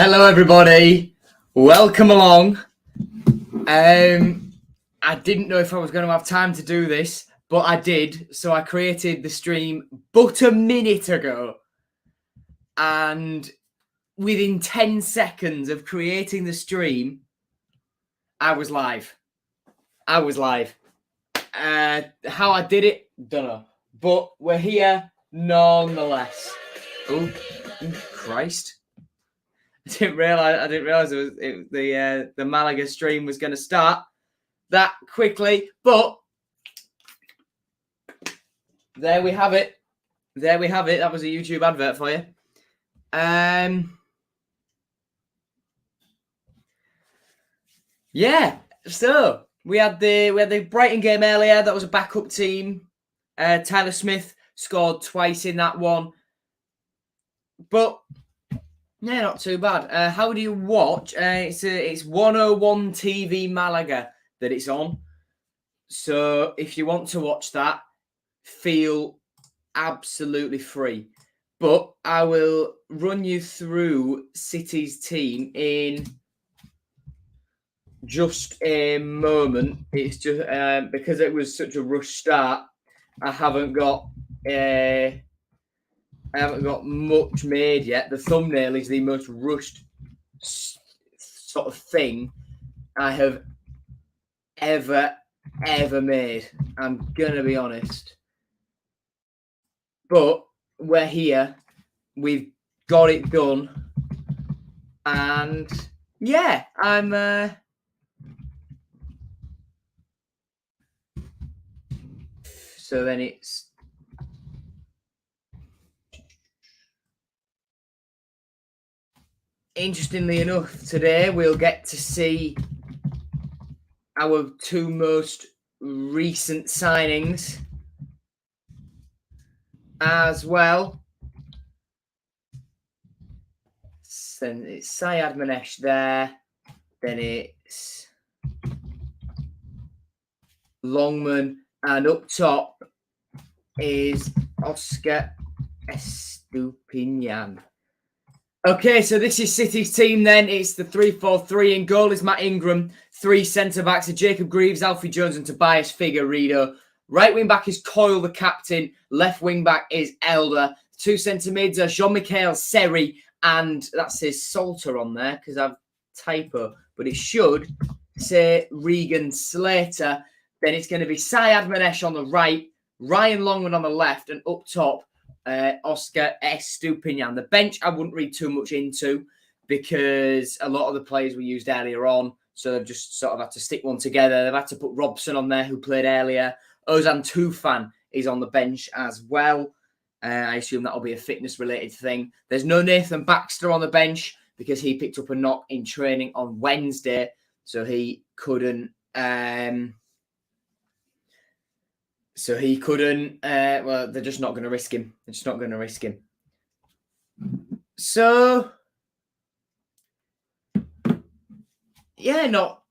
Hello, everybody. Welcome along. I didn't know if I was going to have time to do this, but I did. So I created the stream but a minute ago. And within 10 seconds of creating the stream, I was live. How I did it, don't know. But we're here nonetheless. Oh, Christ. I didn't realize the Malaga stream was going to start that quickly, but there we have it. That was a YouTube advert for you. Yeah. So we had the Brighton game earlier. That was a backup team. Tyler Smith scored twice in that one, but yeah, not too bad. How do you watch? It's 101 TV Malaga that it's on. So if you want to watch that, feel absolutely free. But I will run you through City's team in just a moment. It's just because it was such a rush start, I haven't got much made yet. The thumbnail is the most rushed sort of thing I have ever made. I'm gonna be honest. But we're here. We've got it done. And yeah, I'm so then it's interestingly enough, today we'll get to see our two most recent signings as well. Then it's Syed Manesh there. Then it's Longman. And up top is Oscar Estupinian. Okay, so this is City's team then. It's the 3-4-3. In goal is Matt Ingram. 3 centre-backs are Jacob Greaves, Alfie Jones and Tobias Figueiredo. Right wing-back is Coyle, the captain. Left wing-back is Elder. 2 centre-mids are Jean-Michel Seri, and that says Salter on there because I've typo, but it should say Regan Slater. Then it's going to be Syed Manesh on the right, Ryan Longman on the left, and up top, Oscar Estupinian. The bench I wouldn't read too much into because a lot of the players were used earlier on, so they've just sort of had to stick one together. They've had to put Robson on there, who played earlier. Ozan Tufan is on the bench as well. I assume that'll be a fitness-related thing. There's no Nathan Baxter on the bench because he picked up a knock in training on Wednesday, so he couldn't. Well, they're just not going to risk him. So, yeah,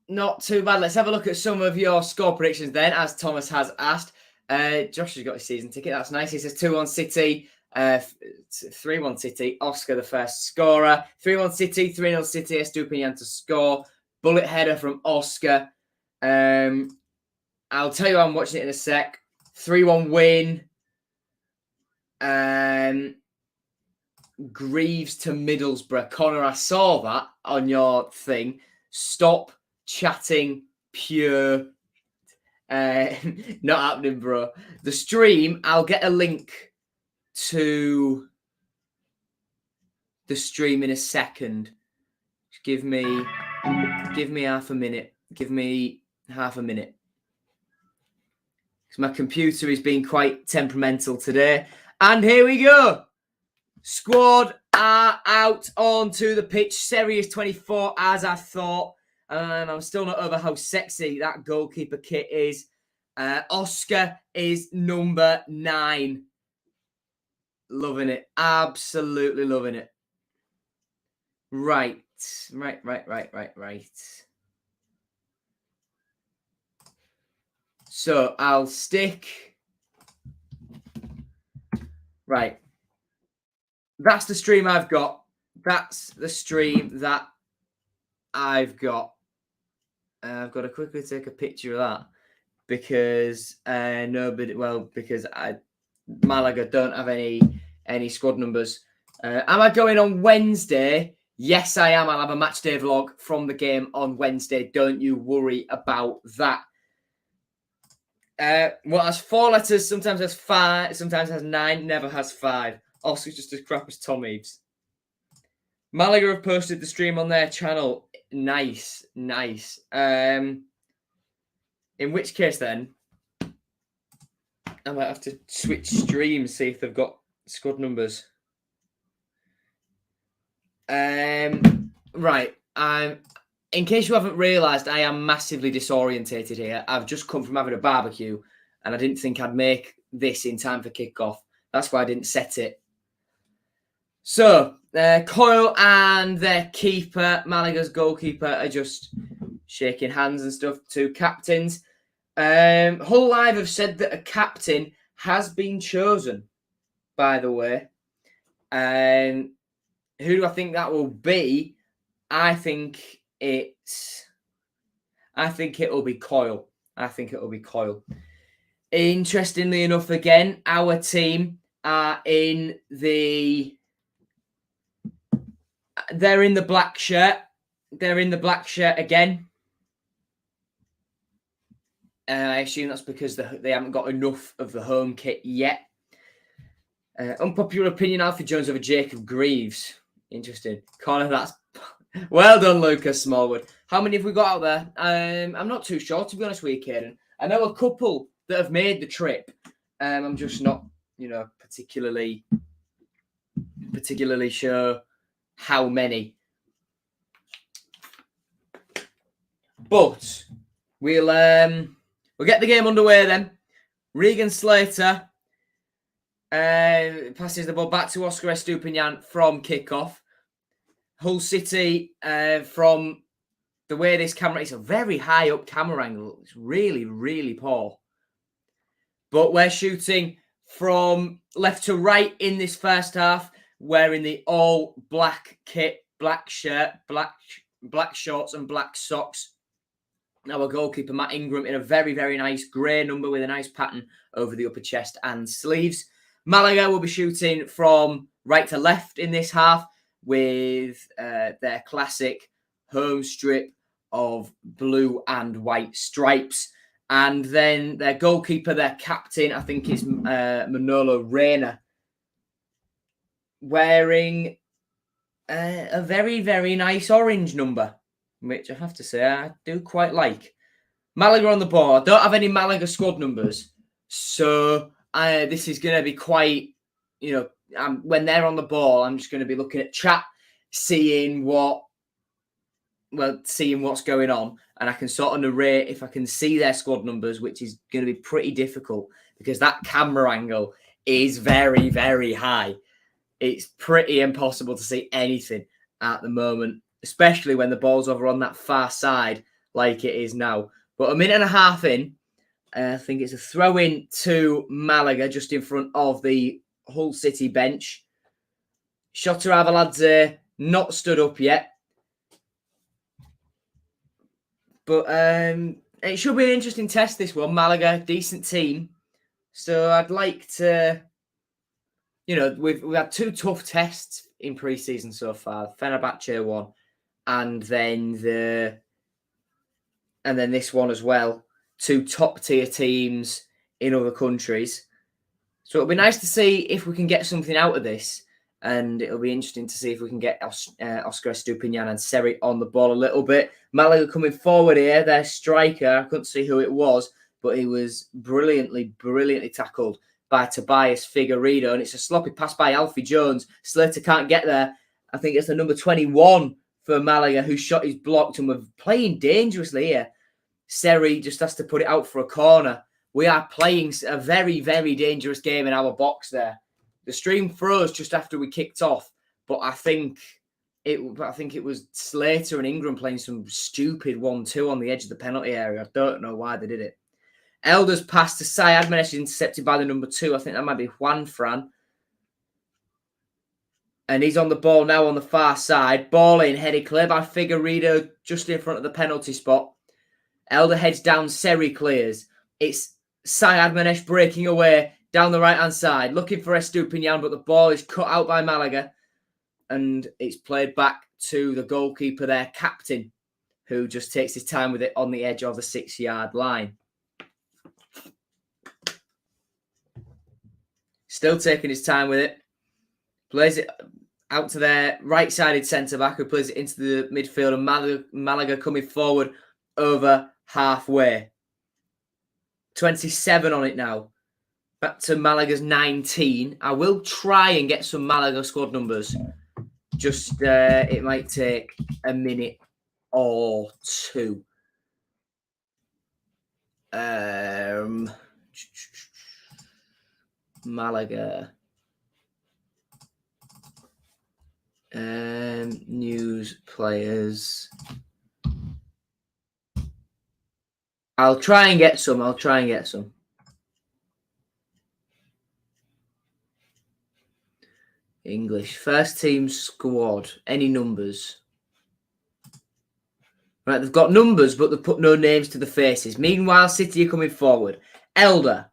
not too bad. Let's have a look at some of your score predictions then, as Thomas has asked. Josh has got his season ticket. That's nice. He says 2-1 City, 3-1 City. Oscar, the first scorer. 3-1 City, 3-0 City. Estupinian to score. Bullet header from Oscar. I'll tell you I'm watching it in a sec. 3-1 win. Greaves to Middlesbrough. Connor, I saw that on your thing. Stop chatting pure. Not happening, bro. The stream, I'll get a link to the stream in a second. Just give me half a minute. Give me half a minute. Because my computer is being quite temperamental today. And here we go. Squad are out onto the pitch. Seri is 24, as I thought. And I'm still not over how sexy that goalkeeper kit is. Oscar is number 9. Loving it. Absolutely loving it. Right. So I'll stick. Right. That's the stream I've got. that's the stream that I've got. I've got to quickly take a picture of that because Malaga don't have any squad numbers. Am I going on Wednesday? Yes, I am. I'll have a match day vlog from the game on Wednesday. Don't you worry about that. Well, has 4 letters, sometimes has 5, sometimes has 9, never has 5. Also, just as crap as Tom Eves. Malaga have posted the stream on their channel. Nice. In which case, then, I might have to switch streams, see if they've got squad numbers. Right. In case you haven't realised, I am massively disorientated here. I've just come from having a barbecue, and I didn't think I'd make this in time for kickoff. That's why I didn't set it. So, Coyle and their keeper, Malaga's goalkeeper, are just shaking hands and stuff. 2 captains. Hull Live have said that a captain has been chosen, by the way. Who do I think that will be? I think it'll be Coyle. Interestingly enough, again, our team are in the... They're in the black shirt. They're in the black shirt again. I assume that's because they haven't got enough of the home kit yet. Unpopular opinion, Alfie Jones over Jacob Greaves. Interesting. Connor, that's... Well done, Lucas Smallwood. How many have we got out there? I'm not too sure, to be honest with you, Kieran. I know a couple that have made the trip. I'm just not, particularly sure how many. But we'll get the game underway then. Regan Slater passes the ball back to Oscar Estupinian from kickoff. Hull City, from the way this camera, it's a very high up camera angle. It's really, really poor. But we're shooting from left to right in this first half, wearing the all black kit, black shirt, black shorts and black socks. Our goalkeeper, Matt Ingram, in a very, very nice grey number with a nice pattern over the upper chest and sleeves. Malaga will be shooting from right to left in this half with their classic home strip of blue and white stripes. And then their goalkeeper, their captain, I think is Manolo Reina, wearing a very, very nice orange number, which I have to say I do quite like. Malaga on the ball. I don't have any Malaga squad numbers, so this is going to be quite, when they're on the ball, I'm just going to be looking at chat, seeing what's going on, and I can sort of narrate if I can see their squad numbers, which is going to be pretty difficult because that camera angle is very, very high. It's pretty impossible to see anything at the moment, especially when the ball's over on that far side like it is now. But a minute and a half in, I think it's a throw-in to Malaga just in front of the Hull City bench. Shota Avaladze not stood up yet. But it should be an interesting test, this one. Malaga, decent team. So I'd like to... we've had 2 tough tests in pre-season so far. Fenerbahce one, and then this one as well. 2 top-tier teams in other countries. So it'll be nice to see if we can get something out of this. And it'll be interesting to see if we can get Oscar Estupinian and Seri on the ball a little bit. Malaga coming forward here. Their striker, I couldn't see who it was, but he was brilliantly tackled by Tobias Figueiredo. And it's a sloppy pass by Alfie Jones. Slater can't get there. I think it's the number 21 for Malaga whose shot is blocked, and we're playing dangerously here. Seri just has to put it out for a corner. We are playing a very, very dangerous game in our box there. The stream froze just after we kicked off, but I think it was Slater and Ingram playing some stupid 1-2 on the edge of the penalty area. I don't know why they did it. Elder's pass to Syed Manesh is intercepted by the number 2. I think that might be Juan Fran. And he's on the ball now on the far side. Ball in, headed clear by Figueiredo just in front of the penalty spot. Elder heads down, Seri clears. It's Syed Manesh breaking away down the right-hand side, looking for Estupiñán, but the ball is cut out by Malaga. And it's played back to the goalkeeper there, Captain, who just takes his time with it on the edge of the 6-yard line. Still taking his time with it. Plays it out to their right-sided centre-back, who plays it into the midfield, and Malaga coming forward over halfway. 27 on it now. Back to Malaga's 19. I will try and get some Malaga squad numbers. Just, it might take a minute or two. Malaga. News players. I'll try and get some. English. First team squad. Any numbers? Right, they've got numbers, but they've put no names to the faces. Meanwhile, City are coming forward. Elder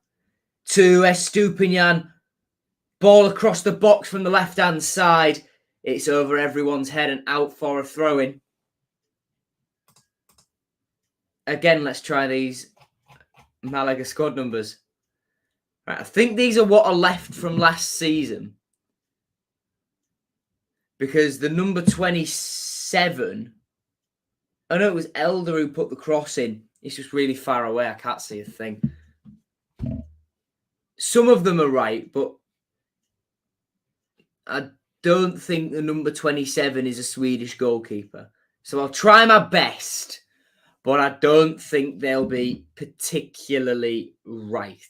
to Estupiñán. Ball across the box from the left-hand side. It's over everyone's head and out for a throw-in. Again, let's try these Malaga squad numbers. Right, I think these are what are left from last season. Because the number 27... Oh, no, it was Elder who put the cross in. It's just really far away. I can't see a thing. Some of them are right, but I don't think the number 27 is a Swedish goalkeeper. So I'll try my best, but I don't think they'll be particularly right.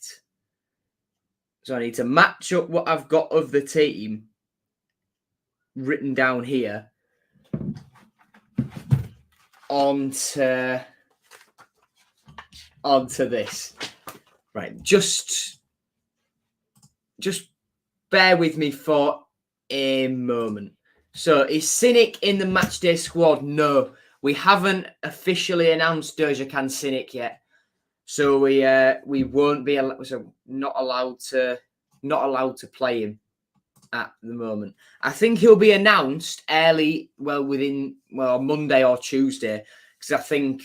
So I need to match up what I've got of the team written down here onto this. Right, just bear with me for a moment. So is Cynic in the matchday squad? No, we haven't officially announced Dejan Cynic yet. So we won't be not allowed to play him at the moment. I think he'll be announced early, within Monday or Tuesday, because I think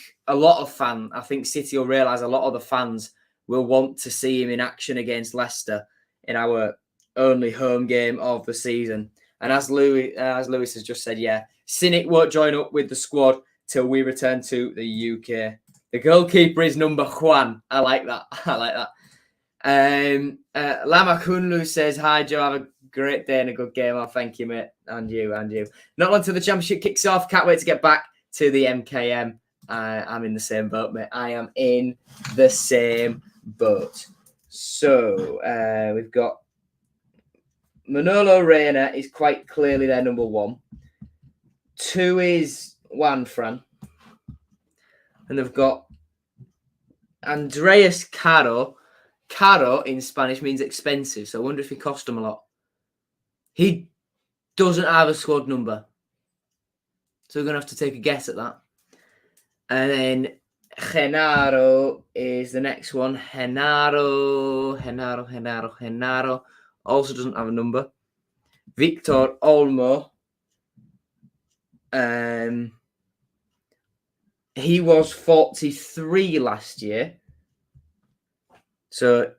City will realise a lot of the fans will want to see him in action against Leicester in our only home game of the season. And as Lewis has just said, yeah, Cynic won't join up with the squad till we return to the UK. The goalkeeper is number Juan. I like that. Lama Kunlu says, hi, Joe. Have a great day and a good game. Oh, thank you, mate. And you. Not long till the championship kicks off. Can't wait to get back to the MKM. I'm in the same boat, mate. I am in the same boat. So we've got Manolo Reina is quite clearly their number 1. 2 is Juan Fran. And they've got Andreas Caro. Caro in Spanish means expensive, so I wonder if he cost them a lot. He doesn't have a squad number. So we're going to have to take a guess at that. And then Genaro is the next one. Genaro. Also doesn't have a number. Victor Olmo. He was 43 last year. So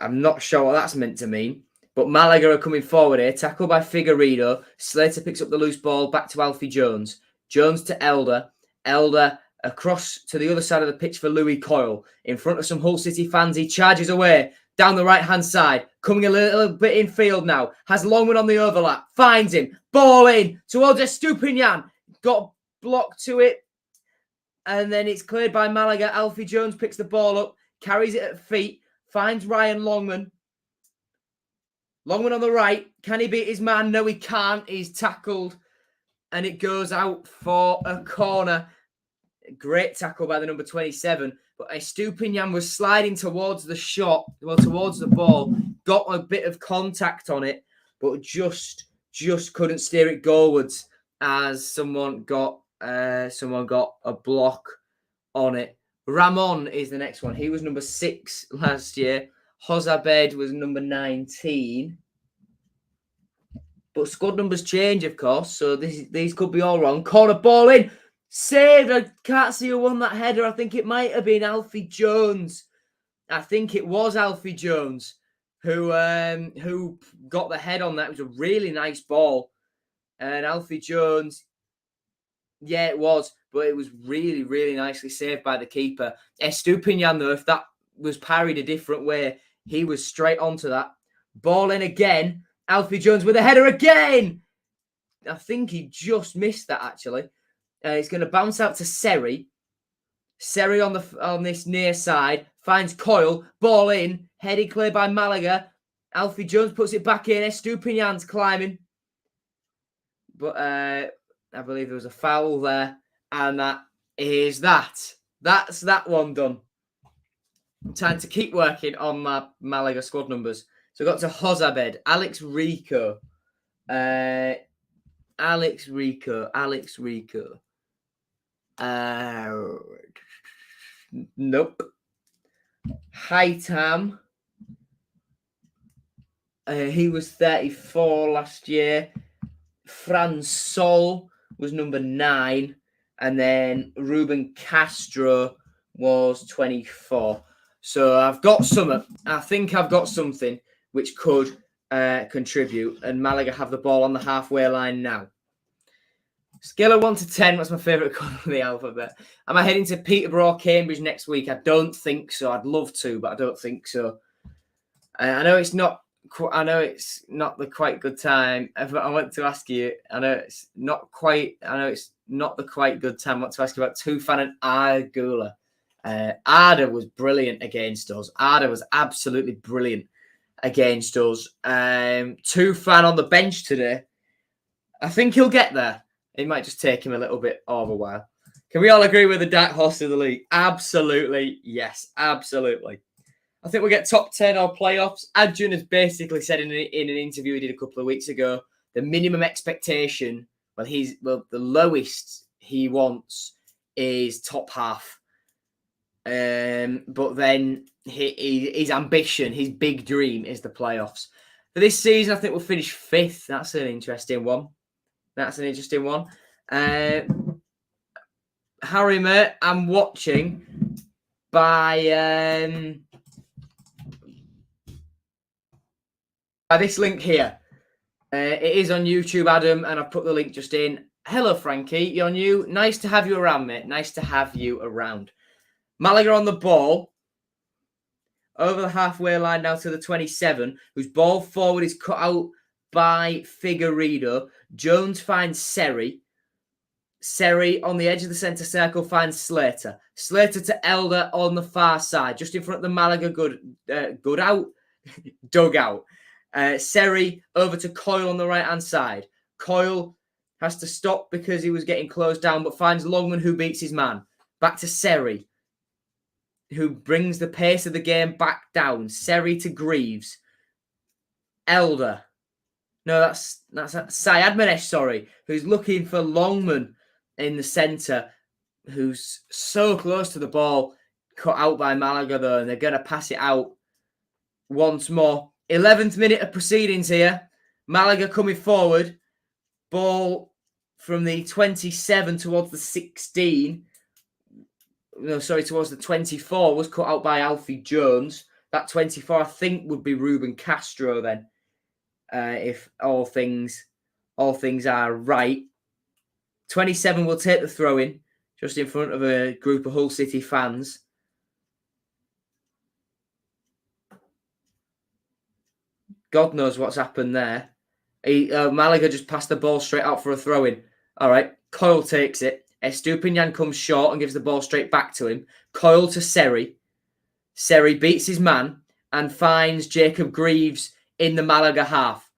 I'm not sure what that's meant to mean. But Malaga are coming forward here. Tackled by Figueiredo. Slater picks up the loose ball back to Alfie Jones. Jones to Elder. Elder across to the other side of the pitch for Louis Coyle. In front of some Hull City fans, he charges away down the right-hand side. Coming a little bit in field now. Has Longman on the overlap. Finds him. Ball in towards Estupiñán. Got blocked to it. And then it's cleared by Malaga. Alfie Jones picks the ball up. Carries it at feet. Finds Ryan Longman. Longman on the right. Can he beat his man? No, he can't. He's tackled. And it goes out for a corner. Great tackle by the number 27. But Estupiñán was sliding towards the shot, towards the ball. Got a bit of contact on it, but just just couldn't steer it goalwards as someone got a block on it. Ramon is the next one. He was number 6 last year. Hozabed was number 19. But squad numbers change, of course, so these could be all wrong. Corner ball in. Saved. I can't see who won that header. I think it might have been Alfie Jones. I think it was Alfie Jones who got the head on that. It was a really nice ball. And Alfie Jones, yeah, it was. But it was really, really nicely saved by the keeper. Estupinian, though, if that was parried a different way, he was straight onto that. Ball in again. Alfie Jones with a header again. I think he just missed that, actually. It's going to bounce out to Seri. Seri on this near side. Finds Coyle. Ball in. Headed clear by Malaga. Alfie Jones puts it back in. Estupinian's climbing. But I believe there was a foul there. And that is that. That's that one done. Time to keep working on my Malaga squad numbers. So I got to Hozabed, Alex Rico. Alex Rico. Nope. Haitam. He was 34 last year. Fran Sol was number 9. And then Ruben Castro was 24. So I've got some. I think I've got something which could contribute. And Malaga have the ball on the halfway line now. Scale of 1 to 10. What's my favourite colour of the alphabet? Am I heading to Peterborough or Cambridge next week? I don't think so. I'd love to, but I don't think so. I know it's not. I know it's not the quite good time. I want to ask you. I know it's not quite. I know it's not the quite good time. I want to ask you about Tufan and Argula. Arda was brilliant against us. Arda was absolutely brilliant against us. Tufan on the bench today. I think he'll get there. It might just take him a little bit of a while. Can we all agree with the dark horse of the league? Absolutely. Yes, absolutely. I think we'll get top 10 or playoffs. Adjun has basically said in an interview he did a couple of weeks ago, the minimum expectation, the lowest he wants is top half. But then his ambition, his big dream is the playoffs. For this season, I think we'll finish 5th. That's an interesting one. Harry, mate, I'm watching by this link here. It is on YouTube, Adam, and I've put the link just in. Hello, Frankie. You're new. Nice to have you around, mate. Nice to have you around. Malaga on the ball. Over the halfway line now to the 27, whose ball forward is cut out by Figueiredo. Jones finds Seri. Seri on the edge of the centre circle finds Slater. Slater to Elder on the far side, just in front of the Malaga dugout. Seri over to Coyle on the right-hand side. Coyle has to stop because he was getting closed down, but finds Longman, who beats his man. Back to Seri, who brings the pace of the game back down. Seri to Greaves. Elder. No, that's Syed Manesh, sorry, who's looking for Longman in the centre, who's so close to the ball. Cut out by Malaga, though, and they're going to pass it out once more. 11th minute of proceedings here. Malaga coming forward. Ball from the 27 towards the 16. No, sorry, towards the 24 was cut out by Alfie Jones. That 24, I think, would be Ruben Castro then, if all things are right. 27 will take the throw-in, just in front of a group of Hull City fans. God knows what's happened there. Malaga just passed the ball straight out for a throw-in. All right, Coyle takes it. Estupinian comes short and gives the ball straight back to him. Coyle to Seri. Seri beats his man and finds Jacob Greaves in the Malaga half,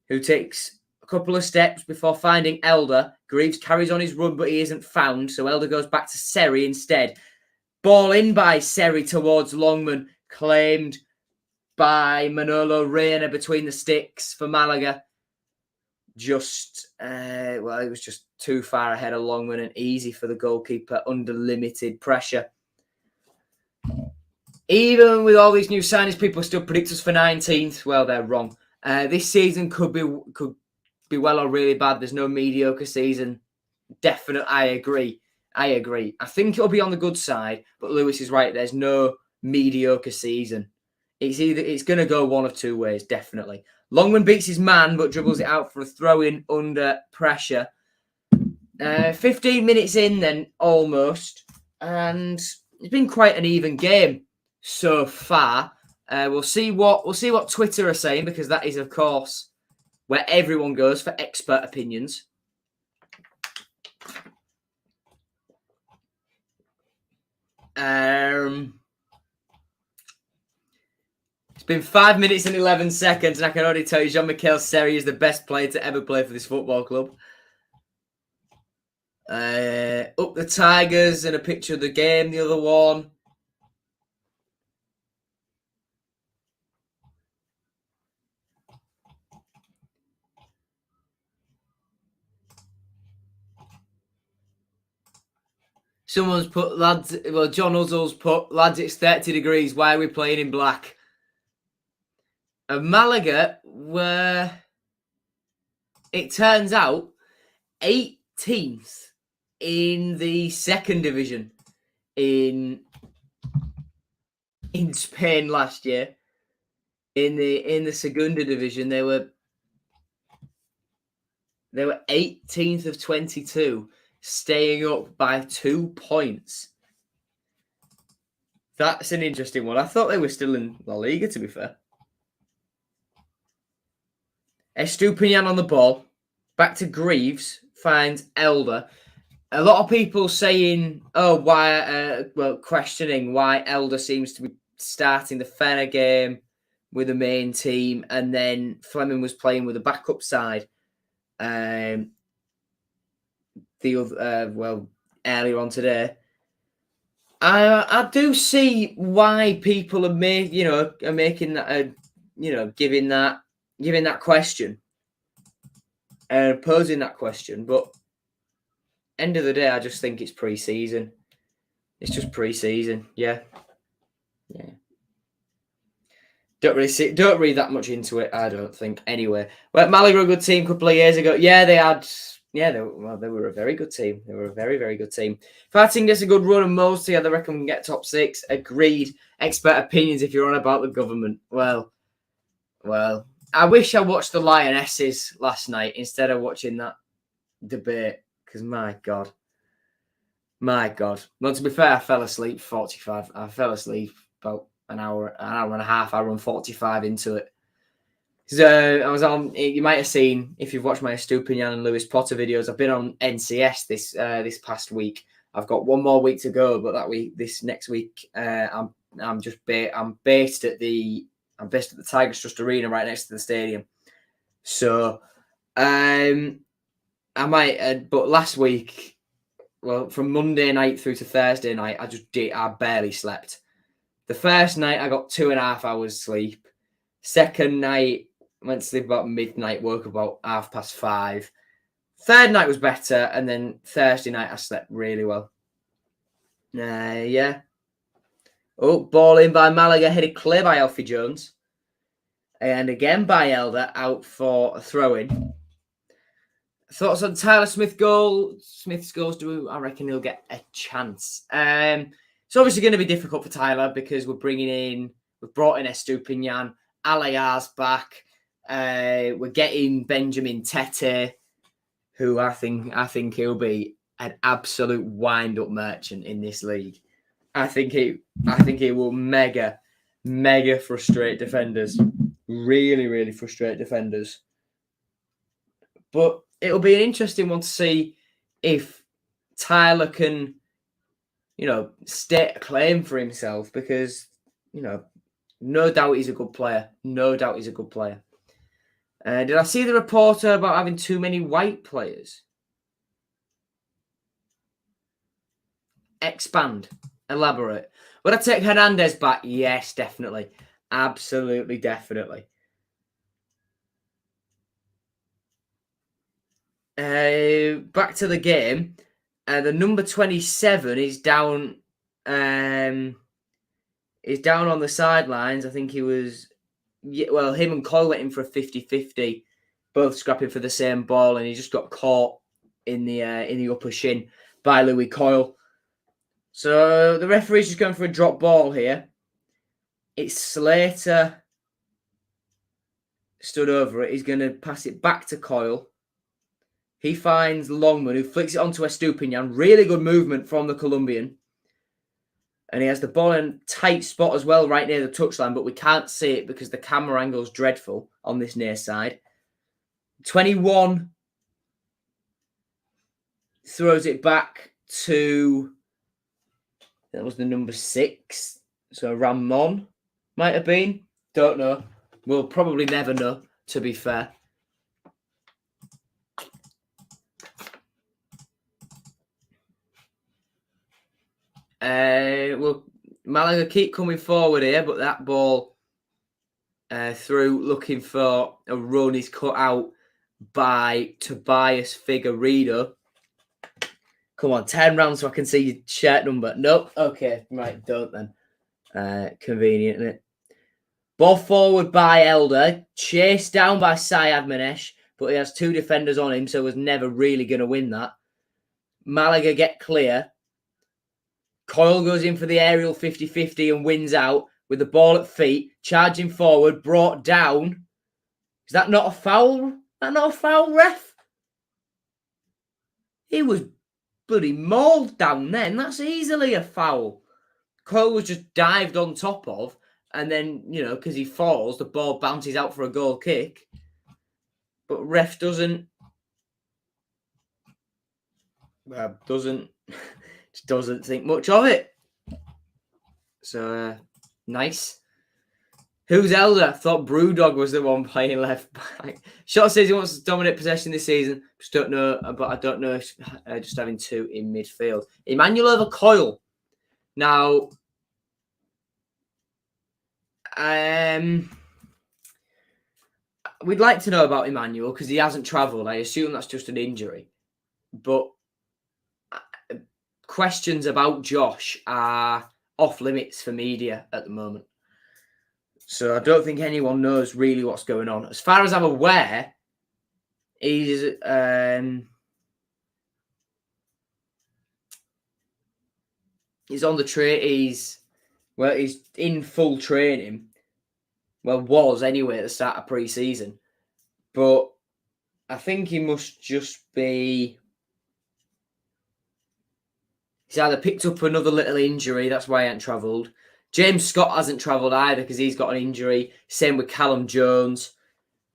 who takes a couple of steps before finding Elder. Greaves carries on his run, but he isn't found, so Elder goes back to Seri instead. Ball in by Seri towards Longman, claimed by Manolo Reina between the sticks for Malaga. well, it was just too far ahead of Longman and easy for the goalkeeper under limited pressure. Even with all these new signings, people still predict us for 19th. Well, they're wrong. This season could be well or really bad. There's no mediocre season. Definitely, I agree. I think it'll be on the good side, but Lewis is right. There's no mediocre season. It's going to go one of two ways, definitely. Longman beats his man, but dribbles it out for a throw-in under pressure. 15 minutes in, then almost, and it's been quite an even game so far. We'll see what Twitter are saying, because that is, of course, where everyone goes for expert opinions. It's been 5 minutes and 11 seconds, and I can already tell you Jean-Michel Seri is the best player to ever play for this football club. Up the Tigers, and a picture of the game, the other one. Someone's put, lads, well, John Uzzle's put, lads, it's 30 degrees. Why are we playing in black? Malaga were, it turns out, 18th in the second division in Spain last year. In the Segunda division, they were 18th of 22, staying up by 2 points. That's an interesting one. I thought they were still in La Liga, to be fair. Estupinian on the ball. Back to Greaves. Finds Elder. A lot of people saying, questioning why Elder seems to be starting the Fenner game with the main team, and then Fleming was playing with the backup side. Earlier on today. I do see why people are making that, giving that question, posing that question. But end of the day, I just think it's pre-season. It's just pre-season, yeah. Don't read that much into it, I don't think. Anyway, well, Malaga were a good team a couple of years ago. Yeah, they had. Yeah, they were a very good team. They were a very, very good team. Farting gets a good run, and mostly, I reckon we can get top 6. Agreed. Expert opinions if you're on about the government. Well, I wish I watched the Lionesses last night instead of watching that debate, because my God. Well, to be fair, I fell asleep 45. I fell asleep about an hour and a half, hour and 45 into it. So I was on. You might have seen, if you've watched my Estupinian and Lewis Potter videos, I've been on NCS this past week. I've got one more week to go, but this next week, I'm based at the Tigers Trust Arena right next to the stadium. So, I might. But last week, well, from Monday night through to Thursday night, I barely slept. The first night I got 2.5 hours sleep. Second night, went to sleep about midnight, woke up about 5:30. Third night was better, and then Thursday night I slept really well. Yeah. Oh, ball in by Malaga, headed clear by Alfie Jones. And again by Elder, out for a throw-in. Thoughts on Tyler Smith's goals? I reckon he'll get a chance. It's obviously going to be difficult for Tyler, because we've brought in Estupinian, Alayar's back. We're getting Benjamin Tete, who I think he'll be an absolute wind-up merchant in this league. I think he will mega frustrate defenders. Really, really frustrate defenders. But it'll be an interesting one to see if Tyler can, state a claim for himself, because, no doubt he's a good player. Did I see the reporter about having too many white players? Expand. Elaborate. Would I take Hernandez back? Yes, definitely. Absolutely, definitely. Back to the game. The number 27 is down. Is down on the sidelines. I think he was. Yeah, well, him and Coyle went in for a 50-50, both scrapping for the same ball, and he just got caught in the upper shin by Louis Coyle. So the referee's just going for a drop ball here. It's Slater stood over it. He's going to pass it back to Coyle. He finds Longman, who flicks it onto Estupinian. Really good movement from the Colombian. And he has the ball in a tight spot as well, right near the touchline, but we can't see it because the camera angle is dreadful on this near side. 21 throws it back to, that was the number 6. So Ramon might have been. Don't know. We'll probably never know, to be fair. Well, Malaga keep coming forward here, but that ball through looking for a run is cut out by Tobias Figueiredo. Come on, 10 rounds so I can see your shirt number. Nope. Okay, right, don't then. Convenient, isn't it? Ball forward by Elder. Chased down by Syed Manesh, but he has 2 defenders on him, so was never really going to win that. Malaga get clear. Coyle goes in for the aerial 50-50 and wins out with the ball at feet, charging forward, brought down. Is that not a foul? Is that not a foul, ref? He was bloody mauled down then. That's easily a foul. Coyle was just dived on top of, and then, because he falls, the ball bounces out for a goal kick. But ref doesn't think much of it. So, nice. Who's Elder? I thought Brewdog was the one playing left back. Shot says he wants to dominate possession this season. Just don't know, but I don't know if just having 2 in midfield. Emmanuel over Coyle. Now, we'd like to know about Emmanuel because he hasn't travelled. I assume that's just an injury. But questions about Josh are off limits for media at the moment. So I don't think anyone knows really what's going on. As far as I'm aware, he's on the train. He's in full training. Well, was anyway at the start of pre-season. But I think he must just be... He's either picked up another little injury, that's why he hasn't travelled. James Scott hasn't travelled either because he's got an injury. Same with Callum Jones.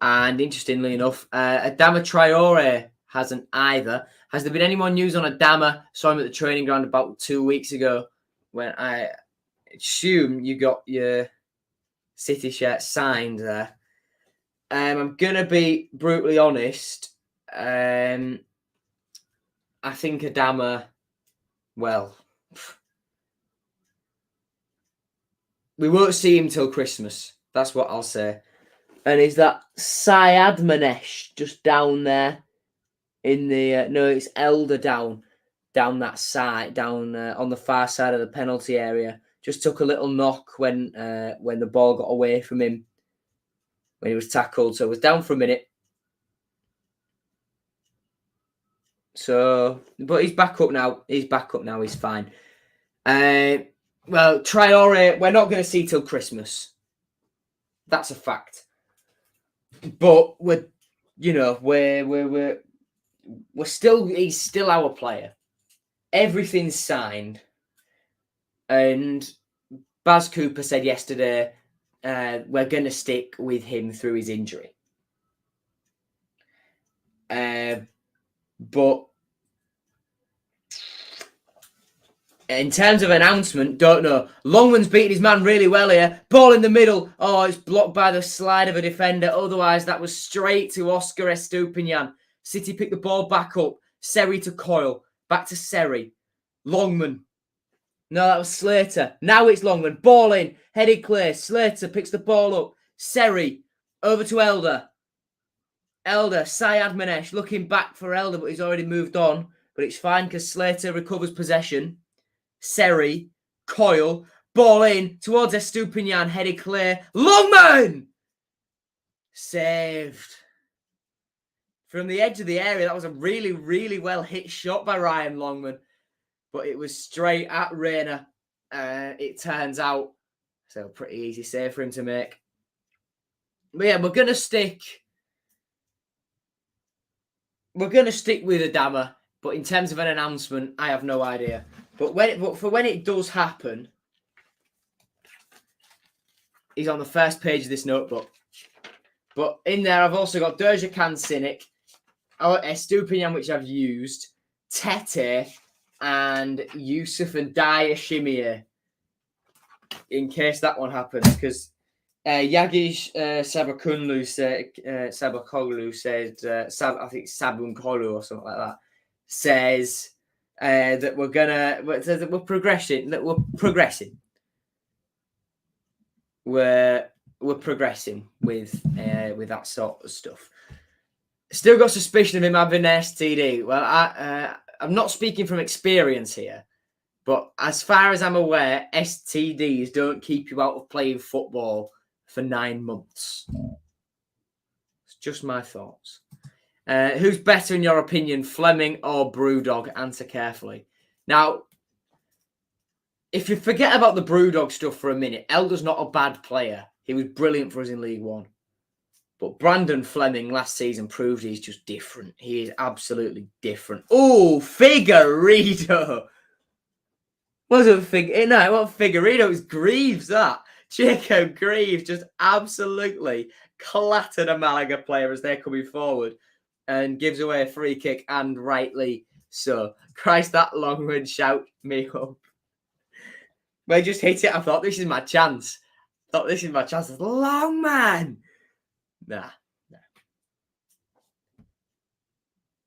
And interestingly enough, Adama Traore hasn't either. Has there been any more news on Adama? Saw him at the training ground about 2 weeks ago when I assume you got your City shirt signed there. I'm going to be brutally honest. I think Adama, well, we won't see him till Christmas. That's what I'll say. And is that Syed Manesh just down there in the... no, it's Elder down that side, down on the far side of the penalty area. Just took a little knock when the ball got away from him when he was tackled. So it was down for a minute. So, but he's back up now. He's fine. Well, Traore, we're not going to see till Christmas. That's a fact. But he's still our player. Everything's signed. And Baz Cooper said yesterday, we're going to stick with him through his injury. But in terms of announcement, don't know. Longman's beating his man really well here. Ball in the middle. Oh, it's blocked by the slide of a defender. Otherwise, that was straight to Oscar Estupinian. City picked the ball back up. Seri to Coyle. Back to Seri. Longman. No, that was Slater. Now it's Longman. Ball in. Headed clear. Slater picks the ball up. Seri. Over to Elder. Elder, Syed Manesh, looking back for Elder, but he's already moved on. But it's fine because Slater recovers possession. Seri, Coyle, ball in towards Estupinian, headed clear. Longman! Saved. From the edge of the area, that was a really, really well hit shot by Ryan Longman. But it was straight at Rayner, it turns out. So pretty easy save for him to make. But yeah, we're going to stick with Adama. But in terms of an announcement, I have no idea. But when it does happen, he's on the first page of this notebook. But in there, I've also got Derjakan Cynic, Estupinian, which I've used, Tete, and Yusuf and Daya Shimie, in case that one happens. Because Yagish Sabakoglu said, I think Sabun Kolu or something like that, says that we're progressing. We're progressing with that sort of stuff. Still got suspicion of him having an STD. Well, I'm not speaking from experience here, but as far as I'm aware, STDs don't keep you out of playing football for 9 months. It's just my thoughts. Who's better in your opinion, Fleming or Brewdog? Answer carefully. Now, if you forget about the Brewdog stuff for a minute, Elder's not a bad player. He was brilliant for us in League One. But Brandon Fleming last season proved he's just different. He is absolutely different. Oh, Figueiredo. Wasn't Figueiredo? No, it wasn't Figueiredo. It was Greaves, that. Jacob Greaves just absolutely clattered a Malaga player as they're coming forward and gives away a free kick, and rightly so. Christ, that long run shout me up. When I just hit it, I thought, this is my chance. Long man. Nah.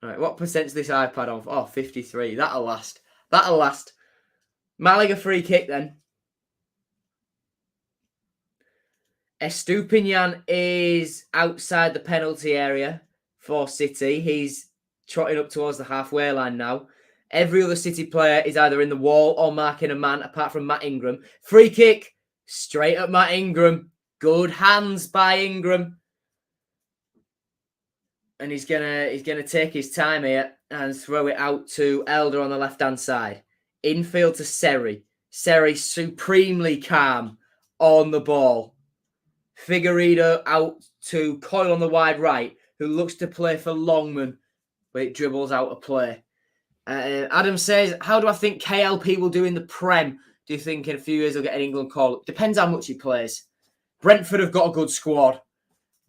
All right, what percent's this iPad on? Oh, 53. That'll last. Malaga free kick then. Estupinian is outside the penalty area for City. He's trotting up towards the halfway line now. Every other City player is either in the wall or marking a man, apart from Matt Ingram. Free kick, straight at Matt Ingram. Good hands by Ingram. And he's gonna take his time here and throw it out to Elder on the left-hand side. Infield to Seri. Seri supremely calm on the ball. Figueiredo out to Coyle on the wide right, who looks to play for Longman, but it dribbles out of play. Adam says, how do I think KLP will do in the Prem? Do you think in a few years he'll get an England call? Depends how much he plays. Brentford have got a good squad,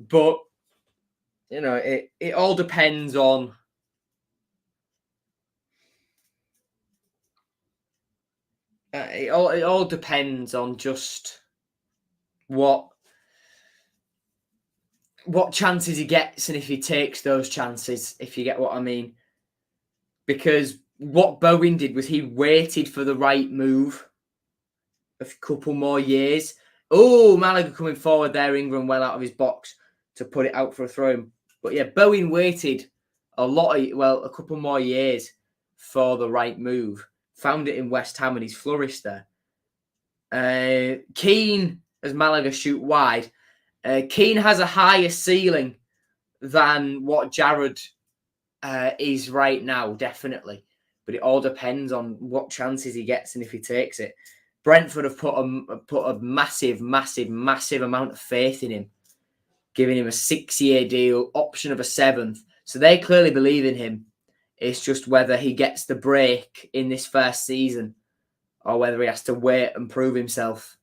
but you know, it all depends on it all depends on just what chances he gets and if he takes those chances, if you get what I mean. Because what Bowen did was he waited for the right move a couple more years. Oh, Malaga coming forward there, Ingram well out of his box to put it out for a throw. But yeah, Bowen waited a couple more years for the right move. Found it in West Ham and he's flourished there. Keane, as Malaga shoot wide, Keane has a higher ceiling than what Jared is right now, definitely. But it all depends on what chances he gets and if he takes it. Brentford have put a massive amount of faith in him, giving him a 6-year deal, option of a 7th. So they clearly believe in him. It's just whether he gets the break in this first season or whether he has to wait and prove himself.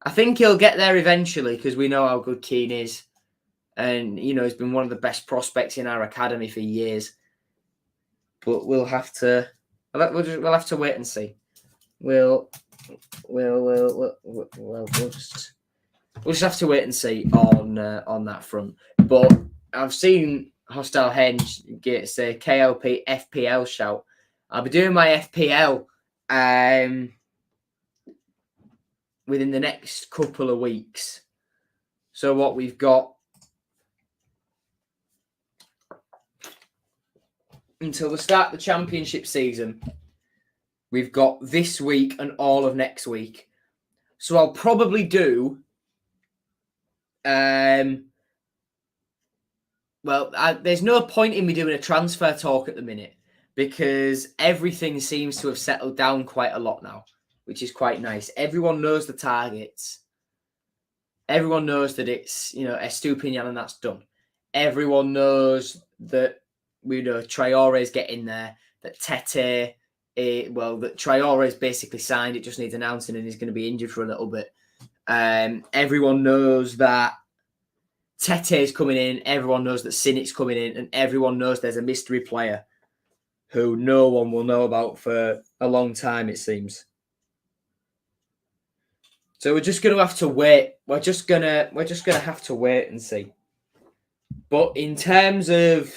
I think he'll get there eventually because we know how good Keane is. And, you know, he's been one of the best prospects in our academy for years. But we'll have to wait and see. We'll just have to wait and see on that front. But I've seen Hostile Henge say KLP FPL shout. I'll be doing my FPL within the next couple of weeks. So what we've got until the start of the championship season. We've got this week and all of next week. So I'll probably do... there's no point in me doing a transfer talk at the minute because everything seems to have settled down quite a lot now, which is quite nice. Everyone knows the targets. Everyone knows that it's, Estupinian and that's done. Everyone knows that, Traore's getting there, that Tete, that Traore's basically signed. It just needs announcing and he's going to be injured for a little bit. Everyone knows that Tete's coming in. Everyone knows that Sinic's coming in. And everyone knows there's a mystery player who no one will know about for a long time, it seems. So we're just going to have to wait. We're just gonna have to wait and see. But in terms of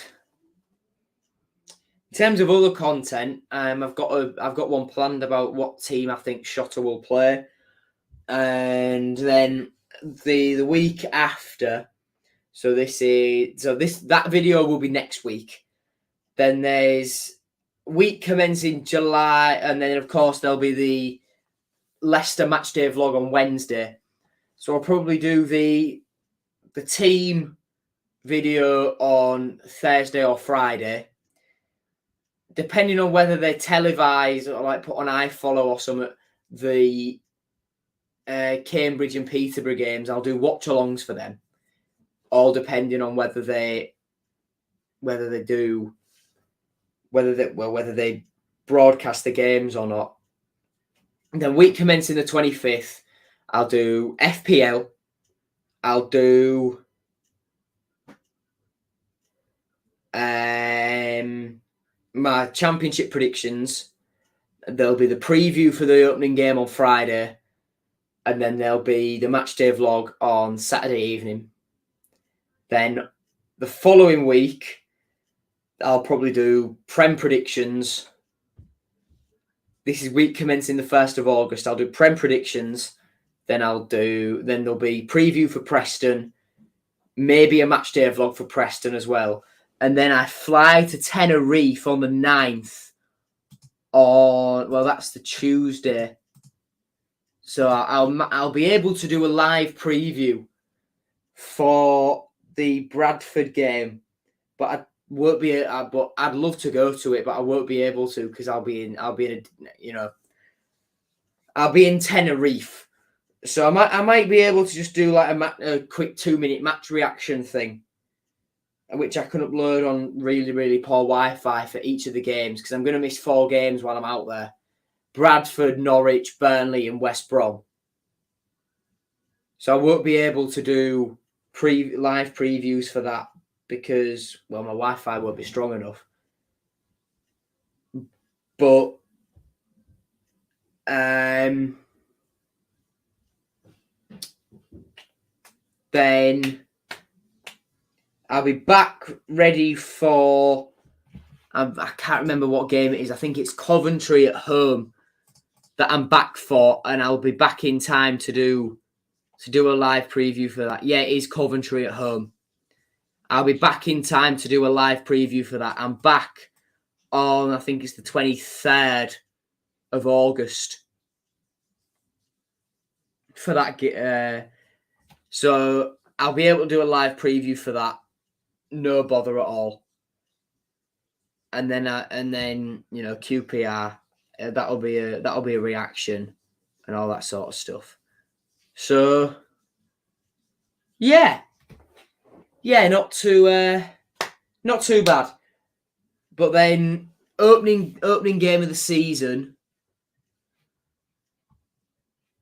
other content, I've got one planned about what team I think Shota will play, and then the week after. That video will be next week. Then there's week commencing July, and then of course there'll be the Leicester Matchday vlog on Wednesday. So I'll probably do the team video on Thursday or Friday, depending on whether they televise or like put on iFollow or something. The Cambridge and Peterborough games, I'll do watch-alongs for them, all depending on whether they broadcast the games or not. And then week commencing the 25th, I'll do FPL. I'll do my championship predictions. There'll be the preview for the opening game on Friday. And then there'll be the matchday vlog on Saturday evening. Then the following week, I'll probably do Prem predictions. This is week commencing the 1st of August. I'll do Prem predictions. Then there'll be preview for Preston. Maybe a matchday vlog for Preston as well. And then I fly to Tenerife on the 9th. That's the Tuesday. So I'll be able to do a live preview for the Bradford game, but I won't be. But I'd love to go to it, but I won't be able to because I'll be in Tenerife. So I might be able to just do like a quick 2-minute match reaction thing, which I can upload on really, really poor Wi-Fi for each of the games because I'm going to miss 4 games while I'm out there. Bradford, Norwich, Burnley and West Brom. So I won't be able to do live previews for that because, my Wi-Fi won't be strong enough. But then I'll be back ready for... I can't remember what game it is. I think it's Coventry at home that I'm back for, and I'll be back in time to do a live preview for that. Yeah, it is Coventry at home. I'll be back in time to do a live preview for that. I'm back on, I think it's the 23rd of August for that. So I'll be able to do a live preview for that. No bother at all. And then QPR, that'll be a reaction and all that sort of stuff. So yeah, not too bad. But then opening game of the season,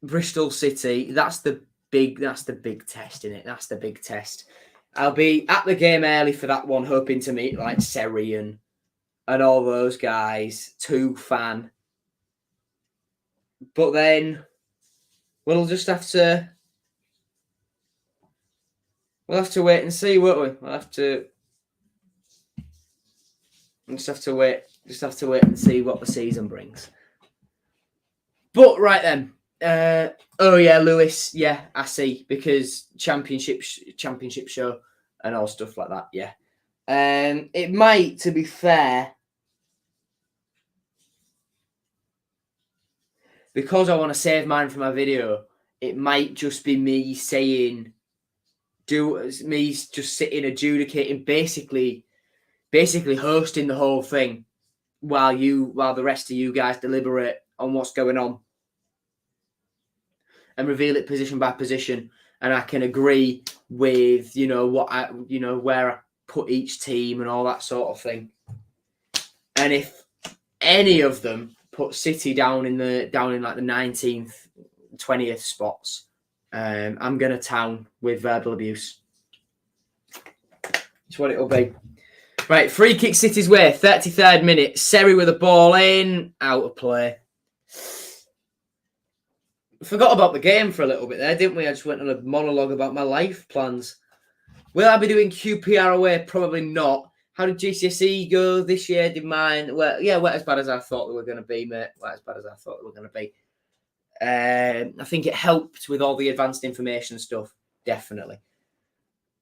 Bristol City. That's the big test, isn't it? That's the big test. I'll be at the game early for that one, hoping to meet like Seri and all those guys. Fan. But then we'll just have to wait and see, won't we? We'll just have to wait and see what the season brings. But right then. Lewis. Yeah, I see. Because championship show and all stuff like that. Yeah. It might, to be fair, because I want to save mine for my video, it might just be me saying, me just sitting adjudicating, basically hosting the whole thing while the rest of you guys deliberate on what's going on and reveal it position by position, and I can agree with where I put each team and all that sort of thing. And if any of them put City down in like the 19th, 20th spots, I'm going to town with verbal abuse. That's what it'll be. Right, free kick City's way, 33rd minute. Seri with the ball in, out of play. Forgot about the game for a little bit there, didn't we? I just went on a monologue about my life plans. Will I be doing QPR away? Probably not. How did GCSE go this year? Did mine? Well, yeah, weren't as bad as I thought they were going to be, mate. Weren't as bad as I thought they were going to be. I think it helped with all the advanced information stuff, definitely.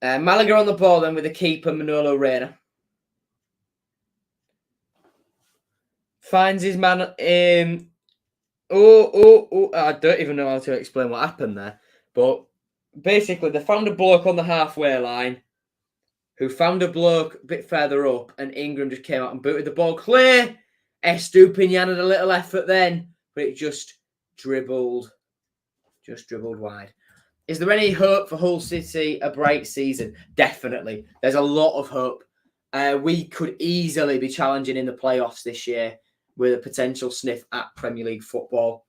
Malaga on the ball then with the keeper, Manolo Reina. Finds his man. I don't even know how to explain what happened there. But basically, they found a bloke on the halfway line who found a bloke a bit further up, and Ingram just came out and booted the ball clear. Estupinian had a little effort then, but it just dribbled wide. Is there any hope for Hull City a bright season? Definitely. There's a lot of hope. We could easily be challenging in the playoffs this year with a potential sniff at Premier League football.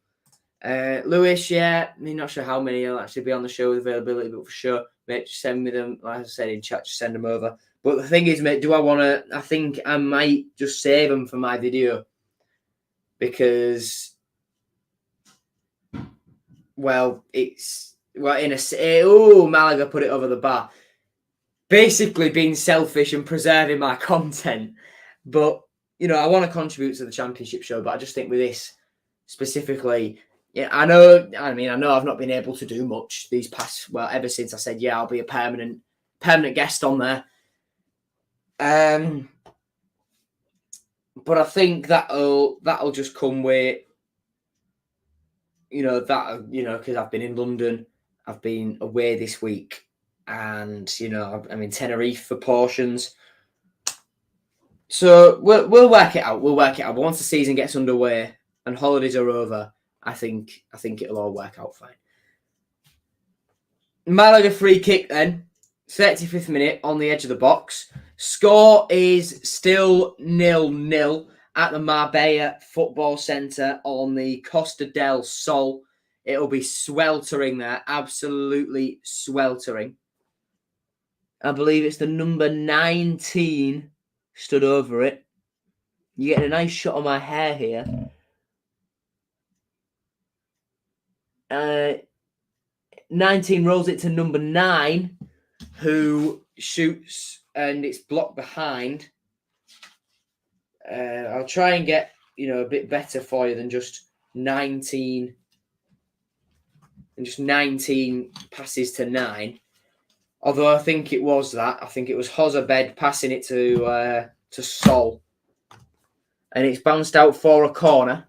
Lewis, yeah, I'm not sure how many will actually be on the show with availability, but for sure, mate, just send me them. Like I said in chat, just send them over. But the thing is, mate, I think I might just save them for my video because, Malaga put it over the bar. Basically being selfish and preserving my content. But, I want to contribute to the championship show, but I just think with this specifically, yeah, I know I've not been able to do much these past, ever since I said, I'll be a permanent guest on there. But I think that'll just come with, because I've been in London, I've been away this week, and, I'm in Tenerife for portions. So we'll work it out. But once the season gets underway and holidays are over, I think it'll all work out fine. Malaga free kick then, 35th minute on the edge of the box. Score is still 0-0 at the Marbella Football Centre on the Costa del Sol. It'll be sweltering there, absolutely sweltering. I believe it's the number 19 stood over it. You get a nice shot of my hair here. 19 rolls it to number 9, who shoots, and it's blocked behind. I'll try and get a bit better for you than just 19 and just 19 passes to 9. Although I think it was that. I think it was Hozabed passing it to Sol, and it's bounced out for a corner.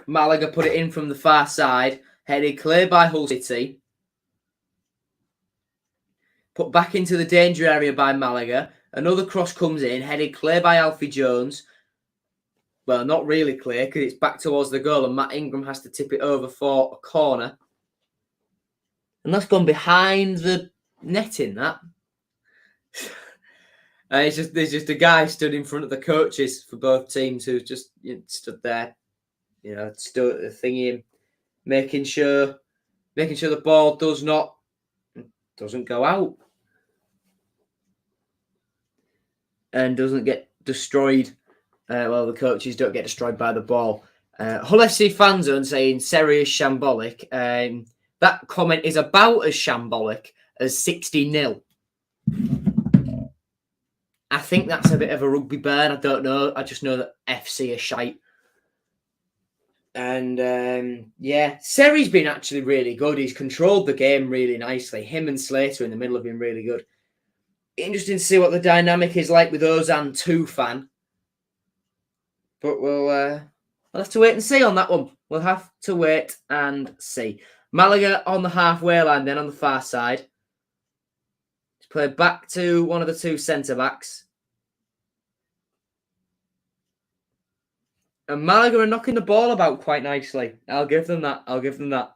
Malaga put it in from the far side, headed clear by Hull City. Put back into the danger area by Malaga. Another cross comes in, headed clear by Alfie Jones. Well, not really clear because it's back towards the goal and Matt Ingram has to tip it over for a corner. And that's gone behind the netting, that. There's just a guy stood in front of the coaches for both teams who just stood there, stood thingy, making sure the ball doesn't go out and doesn't get destroyed. The coaches don't get destroyed by the ball. Hull FC fan zone saying Seri is shambolic. That comment is about as shambolic as 60-0. I think that's a bit of a rugby burn. I don't know. I just know that FC are shite. And Seri's been actually really good. He's controlled the game really nicely. Him and Slater in the middle have been really good. Interesting to see what the dynamic is like with Ozan Tufan. But we'll have to wait and see on that one. We'll have to wait and see. Malaga on the halfway line, then on the far side. It's played back to one of the two centre-backs. And Malaga are knocking the ball about quite nicely. I'll give them that.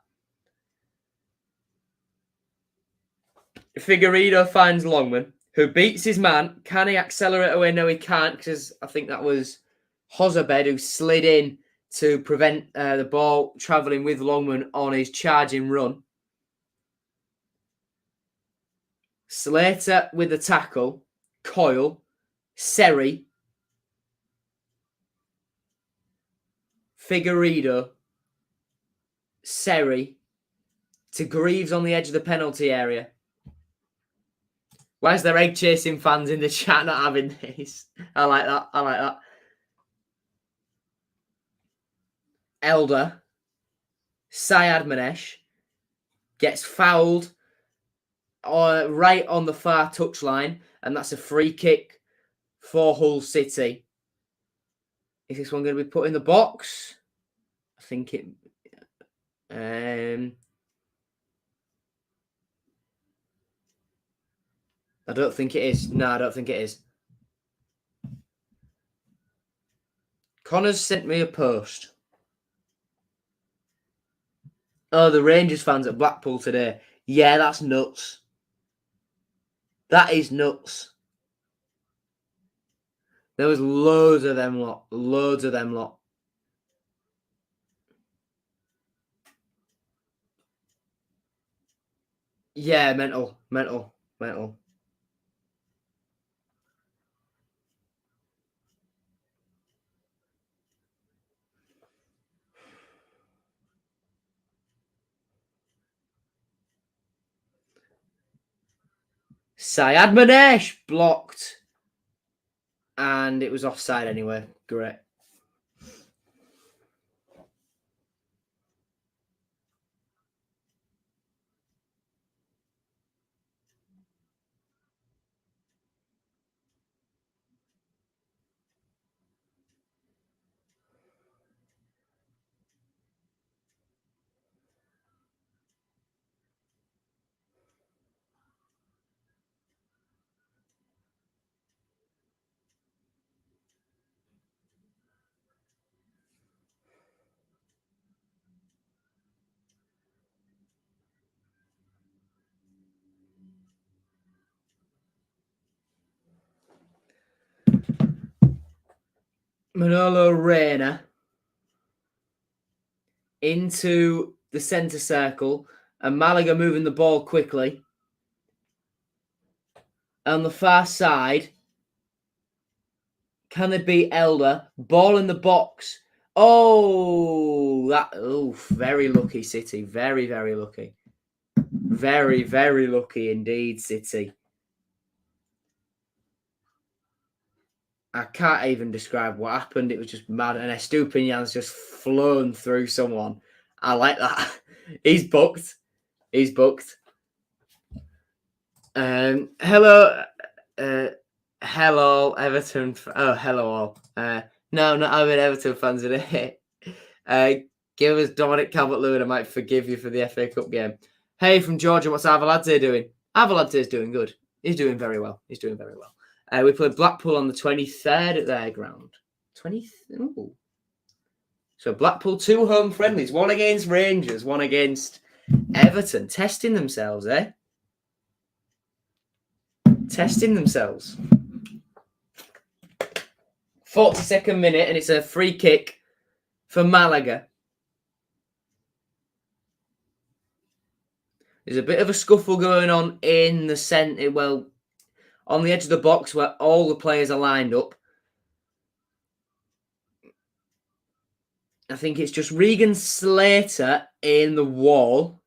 Figueiredo finds Longman, who beats his man. Can he accelerate away? No, he can't, because I think that was Hozabed who slid in to prevent the ball travelling with Longman on his charging run. Slater with the tackle. Coyle. Seri. Figueiredo. Seri. To Greaves on the edge of the penalty area. Why is there egg chasing fans in the chat not having this? I like that. Elder. Syed Manesh gets fouled right on the far touchline, and that's a free kick for Hull City. Is this one going to be put in the box? I think it... I don't think it is. No, I don't think it is. Connor's sent me a post. Oh, the Rangers fans at Blackpool today. Yeah, that's nuts. That is nuts. There was loads of them lot. Yeah, mental. Syed Manesh blocked. And it was offside anyway. Great. Manolo Reina into the centre circle, and Malaga moving the ball quickly. On the far side, can they beat Elder? Ball in the box. Oh, very lucky City. Very, very lucky. Very, very lucky indeed, City. I can't even describe what happened. It was just mad. And Estupinan's just flown through someone. I like that. He's booked. Hello. Hello, Everton. Oh, hello all. No, not having Everton fans today. Give us Dominic Calvert-Lewin. I might forgive you for the FA Cup game. Hey, from Georgia, what's Avaladze doing? Avaladze's doing good. He's doing very well. We played Blackpool on the 23rd at their ground. 20th? Ooh. So Blackpool, 2 home friendlies. 1 against Rangers, 1 against Everton. Testing themselves, eh? Testing themselves. 42nd minute, and it's a free kick for Malaga. There's a bit of a scuffle going on in the centre. Well, on the edge of the box where all the players are lined up. I think it's just Regan Slater in the wall.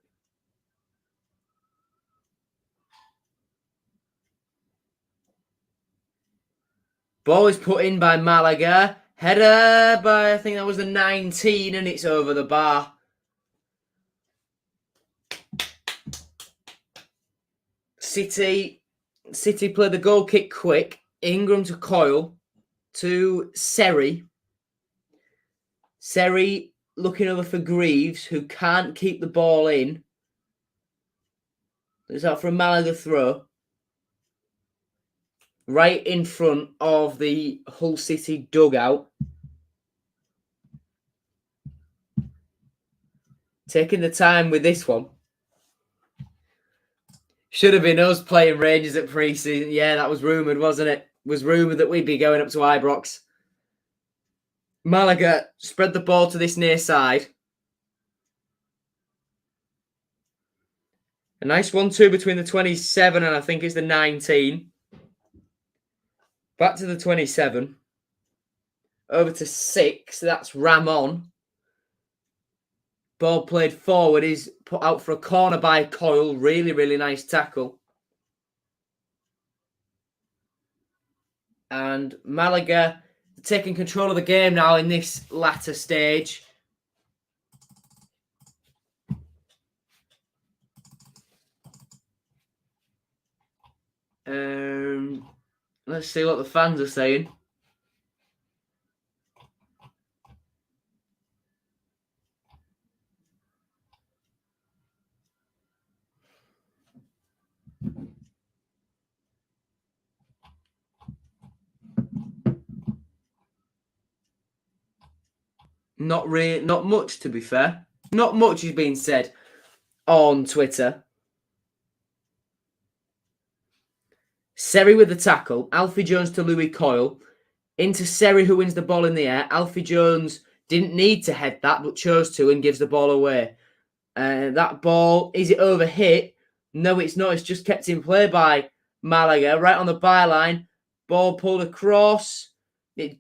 Ball is put in by Malaga. Header by, I think that was the 19, and it's over the bar. City played the goal kick quick. Ingram to Coyle to Seri. Seri looking over for Greaves, who can't keep the ball in. It's out for a Malaga throw. Right in front of the Hull City dugout. Taking the time with this one. Should have been us playing Rangers at pre-season. Yeah, that was rumoured, wasn't it? It was rumoured that we'd be going up to Ibrox. Malaga spread the ball to this near side. A nice 1-2 between the 27 and I think it's the 19. Back to the 27. Over to 6. That's Ramon. Ball played forward is put out for a corner by Coyle. Really, really nice tackle. And Malaga taking control of the game now in this latter stage. Let's see what the fans are saying. Not much, to be fair. Not much is being said on Twitter. Seri with the tackle. Alfie Jones to Louis Coyle. Into Seri, who wins the ball in the air. Alfie Jones didn't need to head that, but chose to and gives the ball away. That ball, is it overhit? No, it's not. It's just kept in play by Malaga. Right on the byline. Ball pulled across. It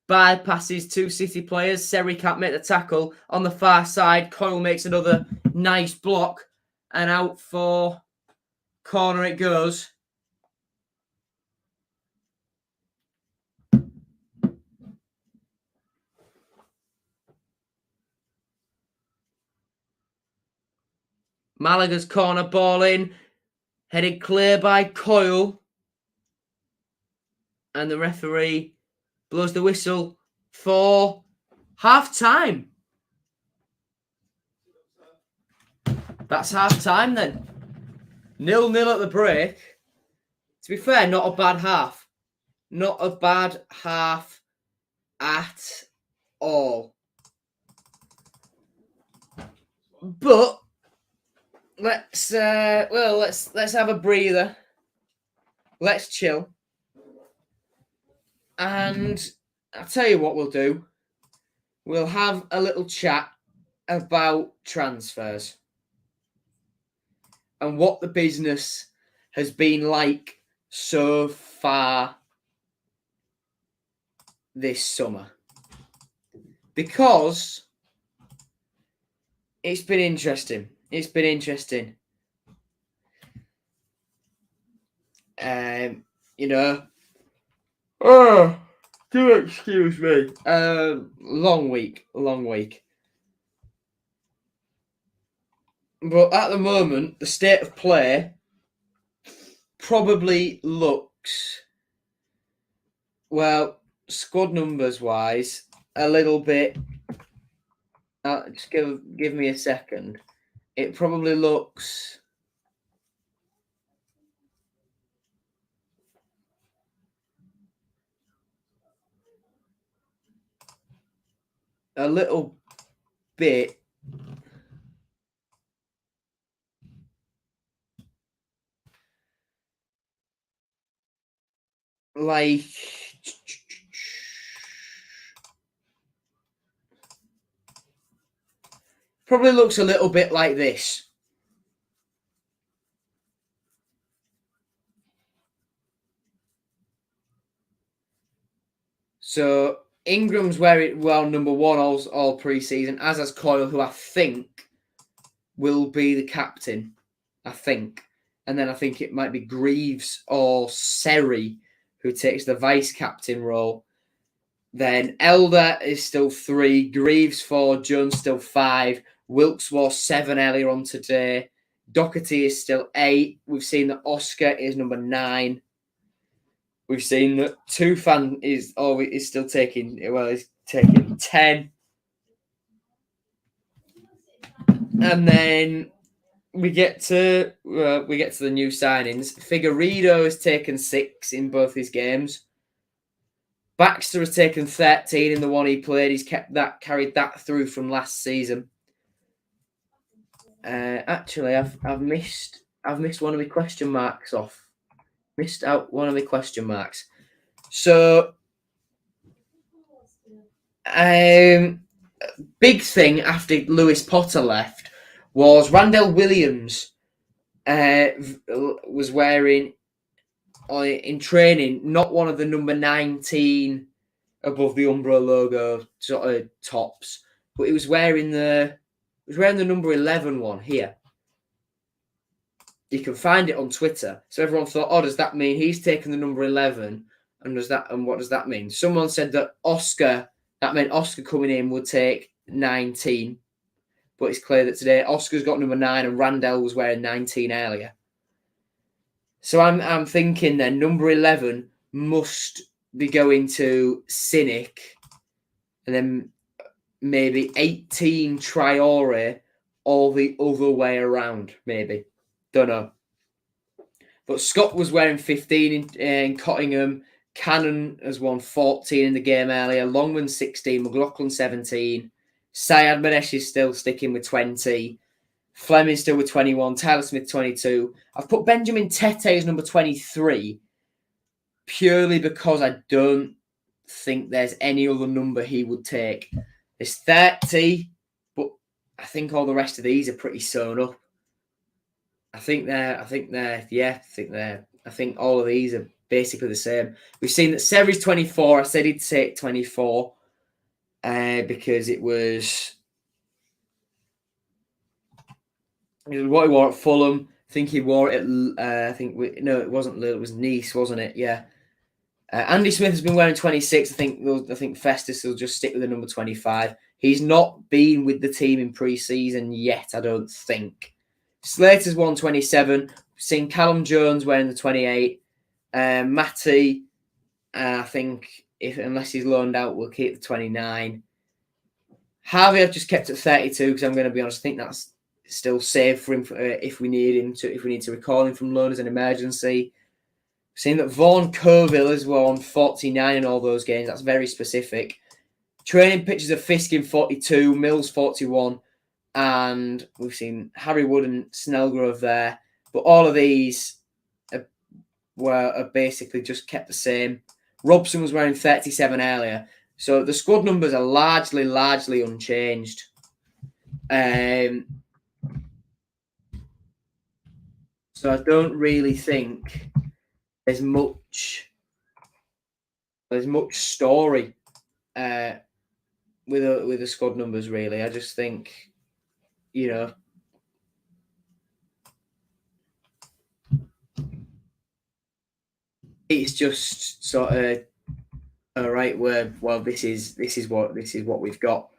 bypasses two City players. Seri can't make the tackle. On the far side, Coyle makes another nice block. And out for corner it goes. Malaga's corner ball in. Headed clear by Coyle. And the referee blows the whistle for half-time. That's half-time then. 0-0 at the break. To be fair, not a bad half. Not a bad half at all. But let's have a breather. Let's chill. And I'll tell you what we'll do. We'll have a little chat about transfers and what the business has been like so far this summer. Because it's been interesting. It's been interesting. Oh, do excuse me. Long week. But at the moment, the state of play probably looks, well, squad numbers wise, a little bit. Just give me a second. It probably looks a little bit like probably looks a little bit like this. So Ingram's number one all pre-season, as has Coyle, who I think will be the captain. I think. And then I think it might be Greaves or Seri who takes the vice-captain role. Then Elder is still 3, Greaves 4, Jones still 5, Wilkes was 7 earlier on today. Doherty is still 8. We've seen that Oscar is number 9. We've seen that Tufan is still taking 10. And then we get to the new signings. Figueiredo has taken 6 in both his games. Baxter has taken 13 in the one he played. He's carried that through from last season. Actually, I've missed one of the question marks off. Missed out one of the question marks. So, big thing after Lewis Potter left was Randell Williams was wearing in training not one of the number 19 above the Umbro logo sort of tops, but he was wearing the number 11 one here. You can find it on Twitter. So everyone thought, oh, does that mean he's taken the number 11? And what does that mean? Someone said that that meant Oscar coming in would take 19. But it's clear that today Oscar's got number 9 and Randell was wearing 19 earlier. So I'm thinking then number 11 must be going to Cynic, and then maybe 18 Traore, or the other way around, maybe. Don't know. But Scott was wearing 15 in Cottingham. Cannon has won 14 in the game earlier. Longman 16. McLaughlin 17. Syed Manesh is still sticking with 20. Fleming still with 21. Tyler Smith 22. I've put Benjamin Tete as number 23 purely because I don't think there's any other number he would take. There's 30, but I think all the rest of these are pretty sewn up. I think all of these are basically the same. We've seen that Seri's 24. I said he'd take 24 because it was what he wore at Fulham. I think he wore it at, it wasn't Lille, it was Nice, wasn't it? Yeah. Andy Smith has been wearing 26. I think Festus will just stick with the number 25. He's not been with the team in pre-season yet, I don't think. Slater's won 27. Seen Callum Jones wearing the 28. Matty, I think, unless he's loaned out, we'll keep the 29. Harvey, I've just kept at 32 because I'm going to be honest, I think that's still safe for him if we need to recall him from loan as an emergency. Seeing that Vaughan Coville has won 49 in all those games. That's very specific. Training pictures of Fiskin 42, Mills 41, and we've seen Harry Wood and Snellgrove there. But all of these are basically just kept the same. Robson was wearing 37 earlier. So the squad numbers are largely unchanged. So I don't really think there's much story with the squad numbers, really. I just think, it's just sort of all right. This is what we've got.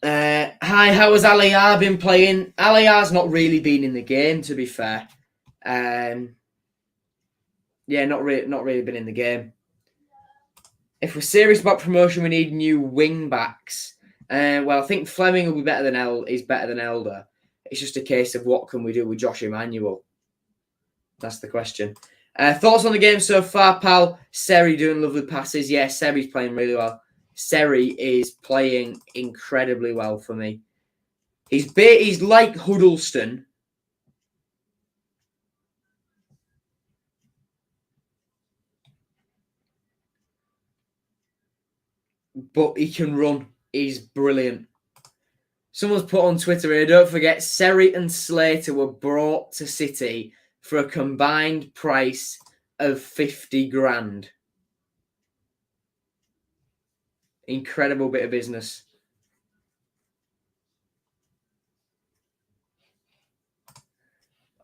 Hi, how has Aliyah been playing? Aliyah's not really been in the game, to be fair. Not really been in the game. If we're serious about promotion, we need new wing backs. I think Fleming will be better than Elder. It's just a case of what can we do with Josh Emmanuel. That's the question. Thoughts on the game so far, pal? Seri doing lovely passes. Yeah, Seri's playing really well. Seri is playing incredibly well for me. He's like Huddleston, but he can run. He's brilliant. Someone's put on Twitter here, don't forget, Seri and Slater were brought to City for a combined price of 50 grand. Incredible bit of business.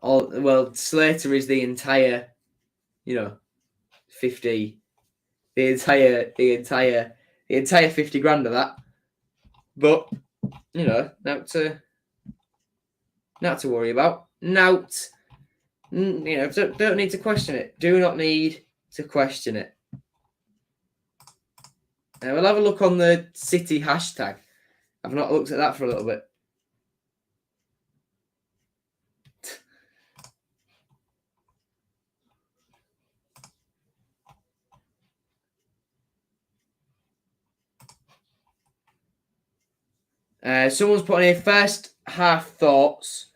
Slater is the entire, 50, the entire 50 grand of that. But, not to worry about. Don't need to question it. Do not need to question it. We'll have a look on the City hashtag. I've not looked at that for a little bit. Someone's putting in first half thoughts.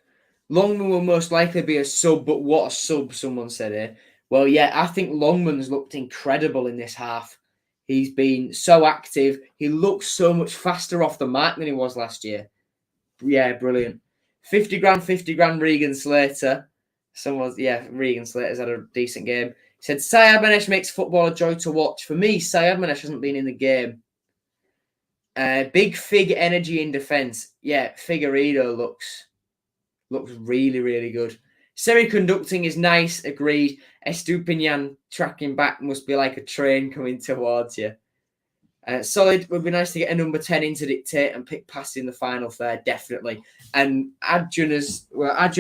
Longman will most likely be a sub, but what a sub, someone said here. Well, yeah, I think Longman's looked incredible in this half. He's been so active. He looks so much faster off the mark than he was last year. Yeah, brilliant. 50 grand, Regan Slater. Regan Slater's had a decent game. He said, Syed Manesh makes football a joy to watch. For me, Syed Manesh hasn't been in the game. Big Fig energy in defence. Yeah, Figueiredo looks really, really good. Seri conducting is nice, agreed. Estupinian tracking back must be like a train coming towards you. Solid, would be nice to get a number 10 in to dictate and pick passes in the final third, definitely. And Adjun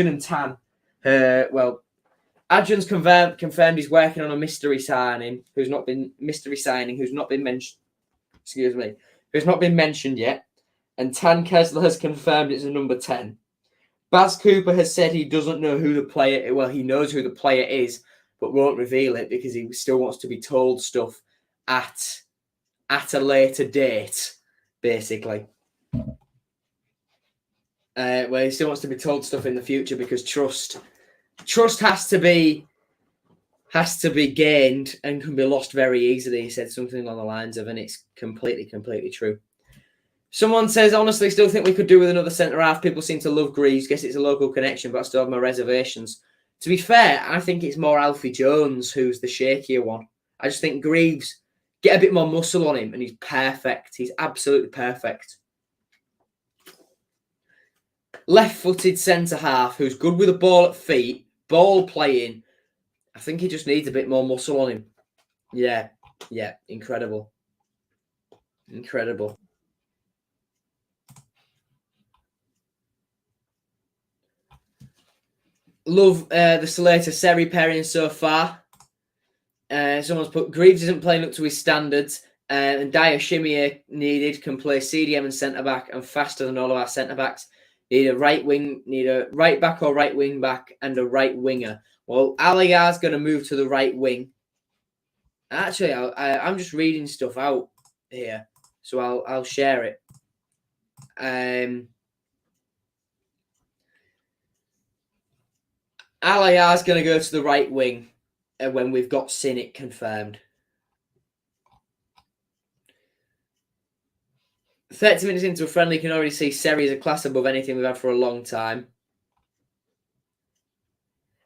and Tan, Adjun's confirmed he's working on a mystery signing who's not been mentioned. Excuse me, who's not been mentioned yet. And Tan Kessler has confirmed it's a number 10. Baz Cooper has said he doesn't know who the player is. Well, he knows who the player is, but won't reveal it because he still wants to be told stuff at a later date, basically. He still wants to be told stuff in the future because trust has to be gained and can be lost very easily. He said something along the lines of, and it's completely true. Someone says, honestly, still think we could do with another centre-half. People seem to love Greaves. Guess it's a local connection, but I still have my reservations. To be fair, I think it's more Alfie Jones who's the shakier one. I just think Greaves, get a bit more muscle on him, and he's perfect. He's absolutely perfect. Left-footed centre-half who's good with the ball at feet, ball playing. I think he just needs a bit more muscle on him. Yeah, incredible. Love the Slater Seri pairing so far. Someone's put Greaves isn't playing up to his standards, and Dyer Shimier needed can play CDM and centre back and faster than all of our centre backs. Need a right back or right wing back and a right winger. Well, Aligar's going to move to the right wing. Actually, I'm just reading stuff out here, so I'll share it. Aligar's going to go to the right wing when we've got Cynic confirmed. 30 minutes into a friendly, you can already see Seri is a class above anything we've had for a long time.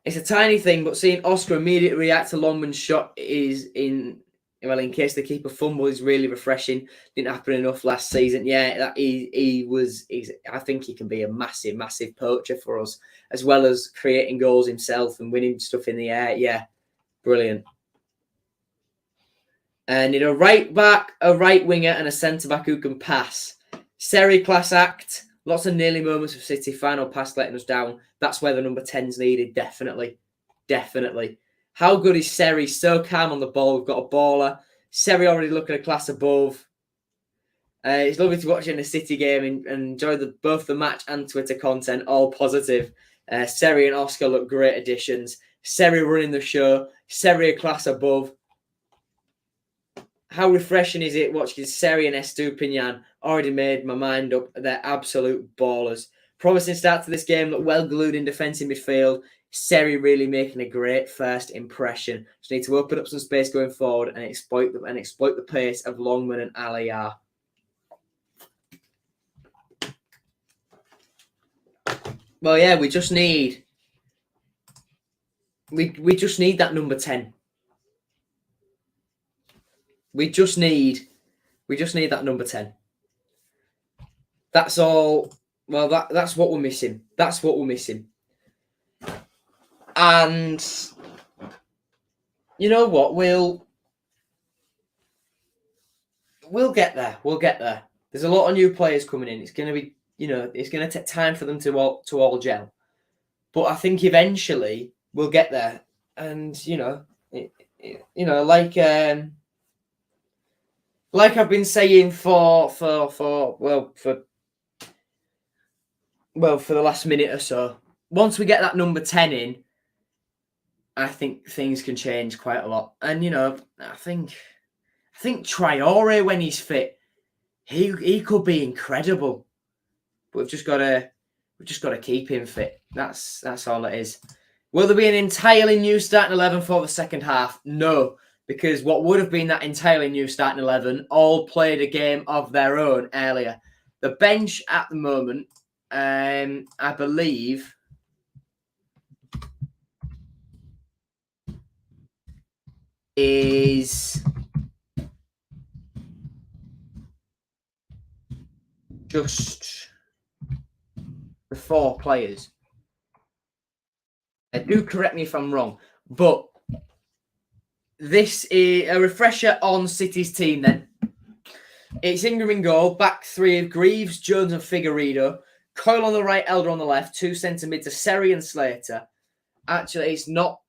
It's a tiny thing, but seeing Oscar immediately react to Longman's shot in case the keeper fumble is really refreshing. Didn't happen enough last season. Yeah, I think he can be a massive poacher for us, as well as creating goals himself and winning stuff in the air. Yeah, brilliant. And need a right back, a right winger, and a centre back who can pass. Seri class act. Lots of nearly moments of City. Final pass letting us down. That's where the number 10's needed. Definitely. How good is Seri? So calm on the ball. We've got a baller. Seri already looking a class above. It's lovely to watch in a City game and enjoy both the match and Twitter content. All positive. Seri and Oscar look great additions. Seri running the show. Seri a class above. How refreshing is it watching Seri and Estupinian? Already made my mind up. They're absolute ballers. Promising start to this game. Look well glued in defence in midfield. Seri really making a great first impression. Just need to open up some space going forward and exploit the pace of Longman and Aliar. Well, yeah, we just need that number 10. We just need that number 10. That's all. Well, that's what we're missing. And you know what? We'll get there. There's a lot of new players coming in. It's going to be, it's going to take time for them to all gel. But I think eventually we'll get there. And like I've been saying for well, for the last minute or so. Once we get that number 10 in, I think things can change quite a lot. And, you know, I think Traore, when he's fit, he could be incredible. But we've just got to keep him fit. That's all it is. Will there be an entirely new starting 11 for the second half? No, because what would have been that entirely new starting 11 all played a game of their own earlier. The bench at the moment, I believe, is just the 4 players. Do correct me if I'm wrong, but this is a refresher on City's team then. It's Ingram in goal, back 3 of Greaves, Jones and Figueiredo, Coyle on the right, Elder on the left, 2 centre mids are Seri and Slater. Actually, it's not.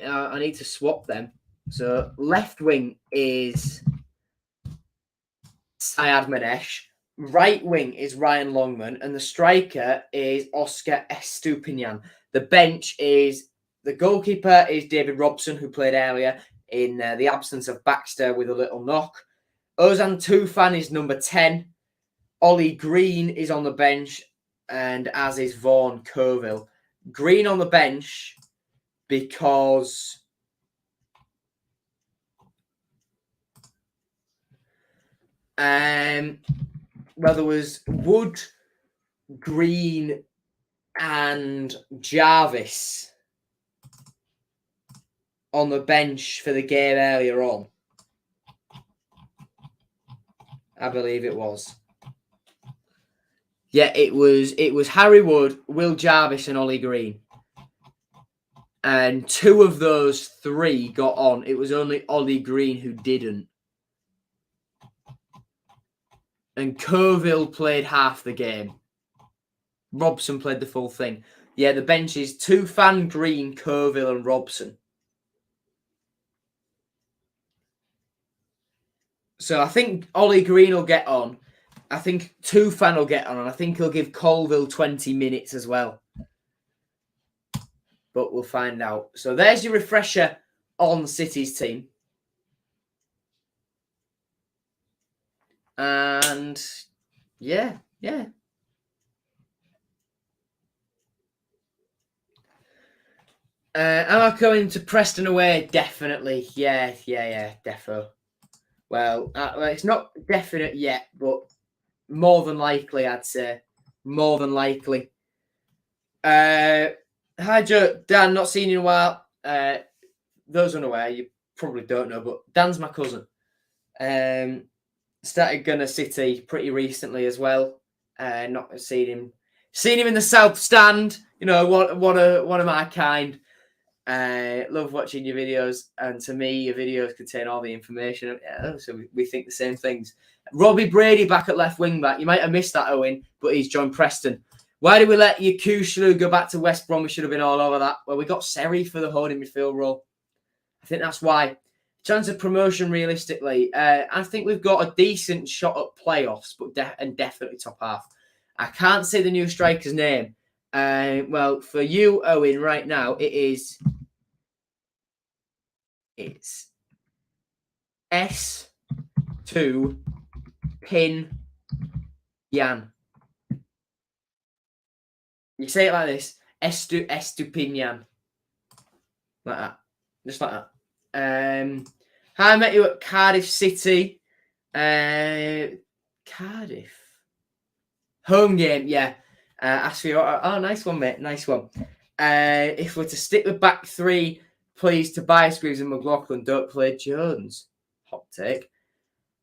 I need to swap them. So left wing is Syed Manesh, right wing is Ryan Longman, and the striker is Oscar Estupinian. The bench is the goalkeeper is David Robson, who played earlier in the absence of Baxter with a little knock. Ozan Tufan is number 10. Ollie Green is on the bench, and as is Vaughan Coville. Green on the bench because well, there was Wood, Green, and Jarvis on the bench for the game earlier on. I believe it was. Yeah, it was Harry Wood, Will Jarvis, and Ollie Green. And 2 of those 3 got on. It was only Ollie Green who didn't. And Coville played half the game. Robson played the full thing. Yeah, the bench is Tufan, Green, Coville, and Robson. So I think Ollie Green will get on. I think Tufan will get on, and I think he'll give Colville 20 minutes as well. But we'll find out. So there's your refresher on City's team. And yeah. Am I going to Preston away? Definitely. Yeah, defo. Well, it's not definite yet, but more than likely, I'd say. More than likely. Hi, Joe. Dan, not seen you in a while. Those unaware, you probably don't know, but Dan's my cousin. Started Gunner City pretty recently as well. Not seen him in the South Stand. You know, one of my kind. Love watching your videos, and to me, your videos contain all the information. So we think the same things. Robbie Brady back at left wing back. You might have missed that, Owen, but he's joined Preston. Why did we let Yakuslu go back to West Brom? We should have been all over that. Well, we got Seri for the holding midfield role. I think that's why. Chance of promotion, realistically, I think we've got a decent shot at playoffs, but definitely top half. I can't say the new striker's name. Well, for you, Owen, right now, it's S2 Pin Yan. You say it like this, Estupinian. Like that. Just like that. I met you at Cardiff City. Cardiff. Home game, yeah. Ask for your... Oh, nice one, mate. Nice one. If we're to stick with back 3, please, Tobias, Greaves and McLaughlin don't play Jones. Hot take.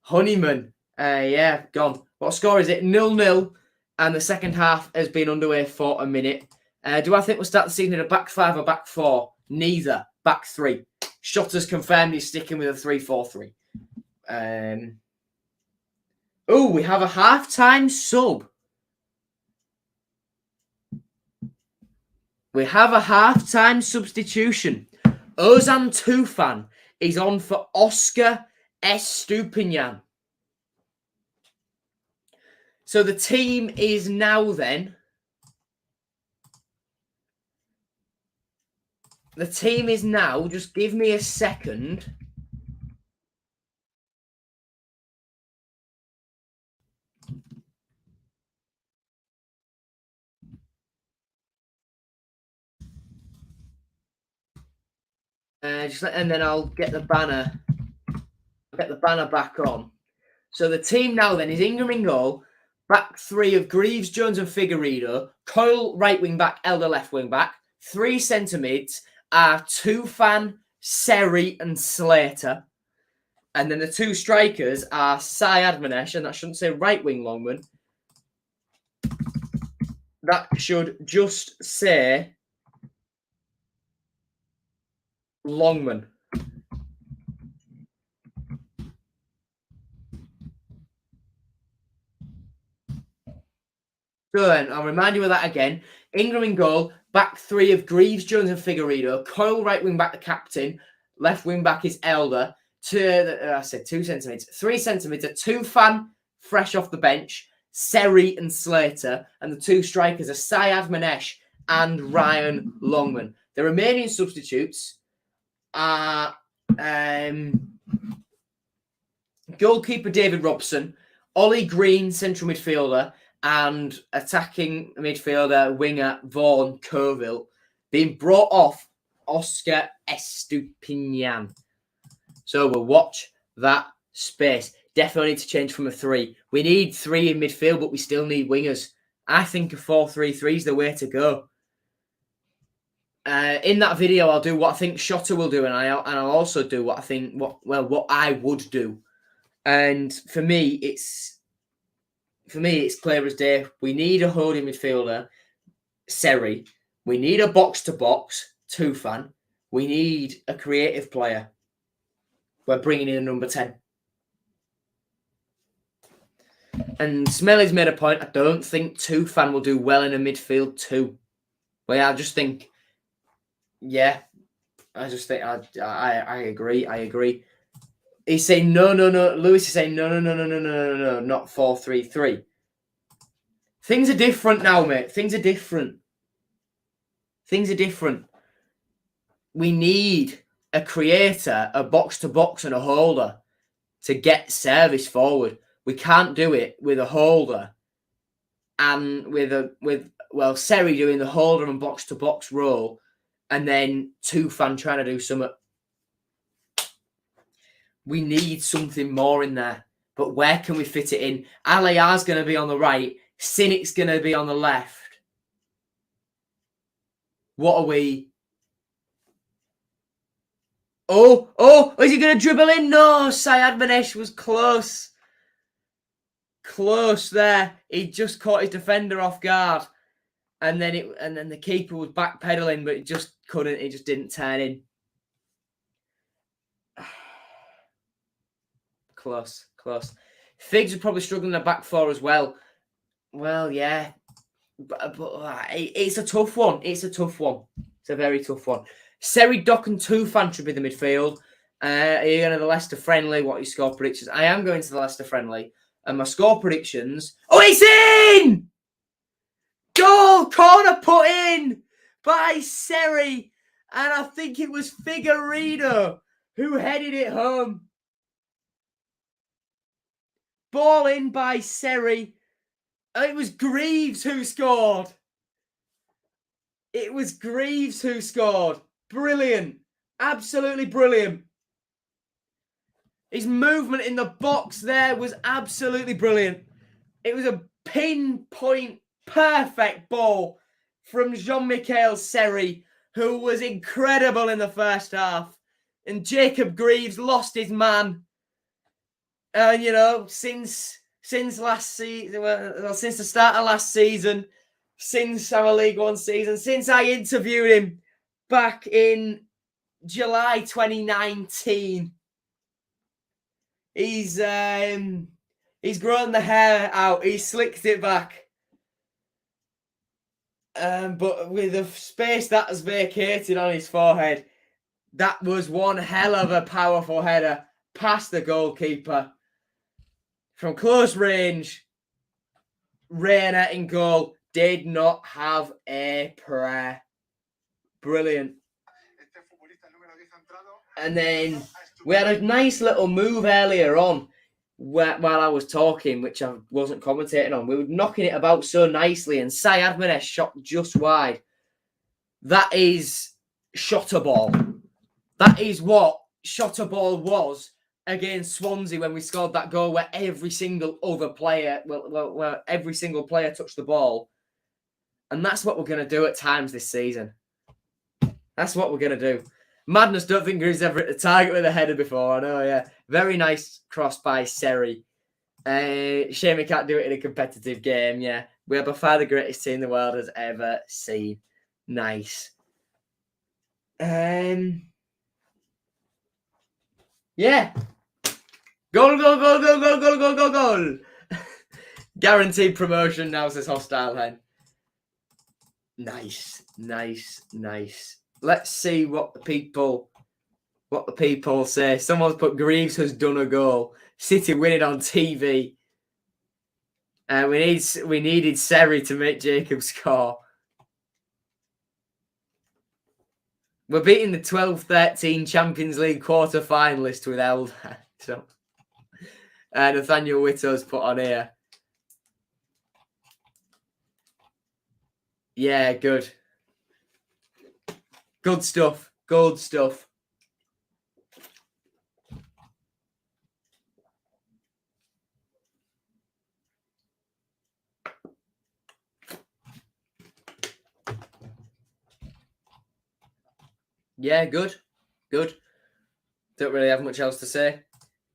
Honeyman. Yeah, gone. What score is it? 0-0. And the second half has been underway for a minute. Do I think we'll start the season in a back 5 or back 4? Neither. Back 3. Shotter's confirmed he's sticking with a 3-4-3. We have a half-time sub. We have a half-time substitution. Ozan Tufan is on for Oscar Estupinian. So the team is now then The team is now, just give me a second. And then I'll get the banner. Get the banner back on. So the team now then is Ingram in goal, back three of Greaves, Jones, and Figueiredo, Coyle right wing back, Elder left wing back. Three centre mids are Tufan, Seri, and Slater. And then the two strikers are Syed Manesh, and that shouldn't say right wing Longman. That should just say Longman. So then, I'll remind you of that again. Ingram in goal, back three of Greaves, Jones, and Figueiredo. Coyle right wing back, the captain. Left wing back is Elder. I said 2 centimetres. 3 centimetres. Tufan, fresh off the bench. Seri and Slater. And the two strikers are Syed Manesh and Ryan Longman. The remaining substitutes are goalkeeper David Robson, Ollie Green, central midfielder, and attacking midfielder winger Vaughan Coyle, being brought off Oscar Estupinian. So we'll watch that space. Definitely need to change from a 3. We need 3 in midfield, but we still need wingers. I think a 4-3-3 is the way to go. In that video, I'll do what I think Shotta will do, and I'll also do what I think what I would do. And for me, it's clear as day. We need a holding midfielder, Seri. We need a box-to-box, Tufan. We need a creative player. We're bringing in a number 10. And Smelly's made a point. I don't think Tufan will do well in a midfield too. Well, I just think, yeah, I agree. He's saying no. Lewis is saying no, not 4-3-3. Things are different now, mate. Things are different. We need a creator, a box-to-box, and a holder to get service forward. We can't do it with a holder and with Seri doing the holder and box-to-box role, and then Tufan trying to do something. We need something more in there. But where can we fit it in? Aliar's going to be on the right. Sinek's going to be on the left. What are we? Oh, is he going to dribble in? No, Syed Manesh was close. Close there. He just caught his defender off guard. And then the keeper was backpedaling, but it just couldn't. It just didn't turn in. Close. Figs are probably struggling in the back four as well. Well, yeah. But it's a tough one. It's a very tough one. Seri, Doc, and Tufan should be the midfield. Are you going to the Leicester friendly? What are your score predictions? I am going to the Leicester friendly. And my score predictions... Oh, it's in! Goal! Corner put in by Seri. And I think it was Figueiredo who headed it home. Ball in by Seri. It was Greaves who scored. Brilliant. Absolutely brilliant. His movement in the box there was absolutely brilliant. It was a pinpoint perfect ball from Jean-Michel Seri, who was incredible in the first half. And Jacob Greaves lost his man. And, since last season, since the start of last season, since our League One season, since I interviewed him back in July 2019, he's grown the hair out. He slicked it back. But with the space that has vacated on his forehead, that was one hell of a powerful header past the goalkeeper. From close range, Reina in goal did not have a prayer. Brilliant. And then we had a nice little move earlier on while I was talking, which I wasn't commentating on. We were knocking it about so nicely, and Sayadmanesh shot just wide. That is shot a ball. That is what shot a ball was against Swansea when we scored that goal where every single other player, where every single player touched the ball. And that's what we're going to do at times this season. That's what we're going to do. Madness, don't think he's ever hit the target with a header before. I know, yeah. Very nice cross by Seri. Shame we can't do it in a competitive game, yeah. We are by far the greatest team the world has ever seen. Nice. Yeah. Goal, goal, goal, goal, goal, goal, goal, goal, goal. Guaranteed promotion now, says Hostile Hen. Nice, nice, nice. Let's see what the people say. Someone's put Greaves has done a goal. City winning on TV. We needed Seri to make Jacob score. We're beating the 12-13 Champions League quarter-finalist with Elder. So, Nathaniel Whittow's put on here. Yeah, good. Good stuff. Good stuff. Yeah, good. Good. Don't really have much else to say.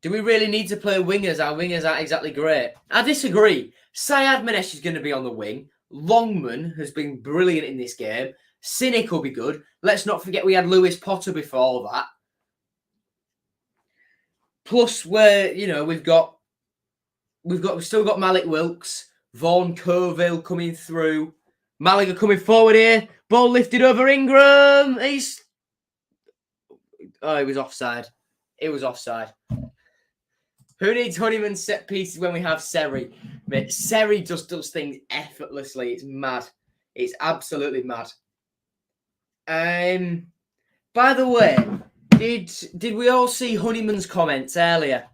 Do we really need to play wingers? Our wingers aren't exactly great. I disagree. Sayadmanesh is going to be on the wing. Longman has been brilliant in this game. Cynic will be good. Let's not forget we had Lewis Potter before that. Plus, we've still got Malik Wilkes, Vaughan Coyle coming through, Malaga coming forward here. Ball lifted over Ingram. It was offside. It was offside. Who needs Honeyman set pieces when we have Seri? Mate, Seri just does things effortlessly. It's mad. It's absolutely mad. By the way, did we all see Honeyman's comments earlier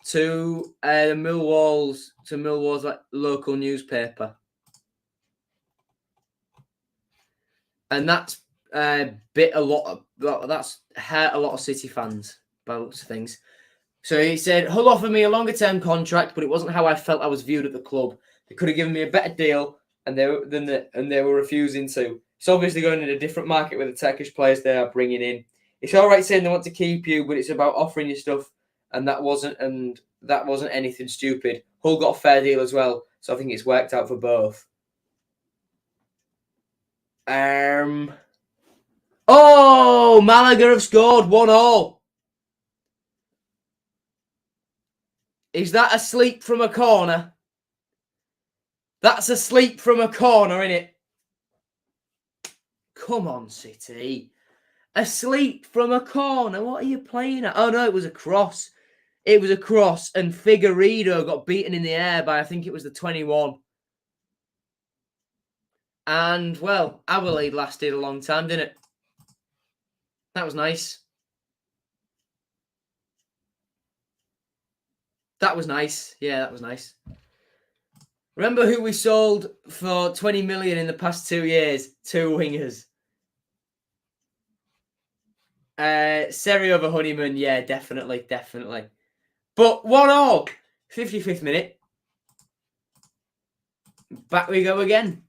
to Millwall's local newspaper? And that's hurt a lot of City fans by lots of things. So he said, Hull offered me a longer-term contract, but it wasn't how I felt I was viewed at the club. They could have given me a better deal, and they were refusing to. It's obviously going in a different market with the Turkish players they are bringing in. It's all right saying they want to keep you, but it's about offering you stuff, and that wasn't anything stupid. Hull got a fair deal as well, so I think it's worked out for both. Oh, Malaga have scored 1-1. Is that a sleep from a corner? That's a sleep from a corner, innit? Come on, City. A sleep from a corner. What are you playing at? Oh, no, it was a cross. It was a cross, and Figueiredo got beaten in the air by, I think it was the 21. And, well, our lead lasted a long time, didn't it? That was nice. That was nice. Yeah, that was nice. Remember who we sold for 20 million in the past 2 years? 2 wingers. Seri over Honeyman, yeah, definitely. But 1-1, 55th minute. Back we go again.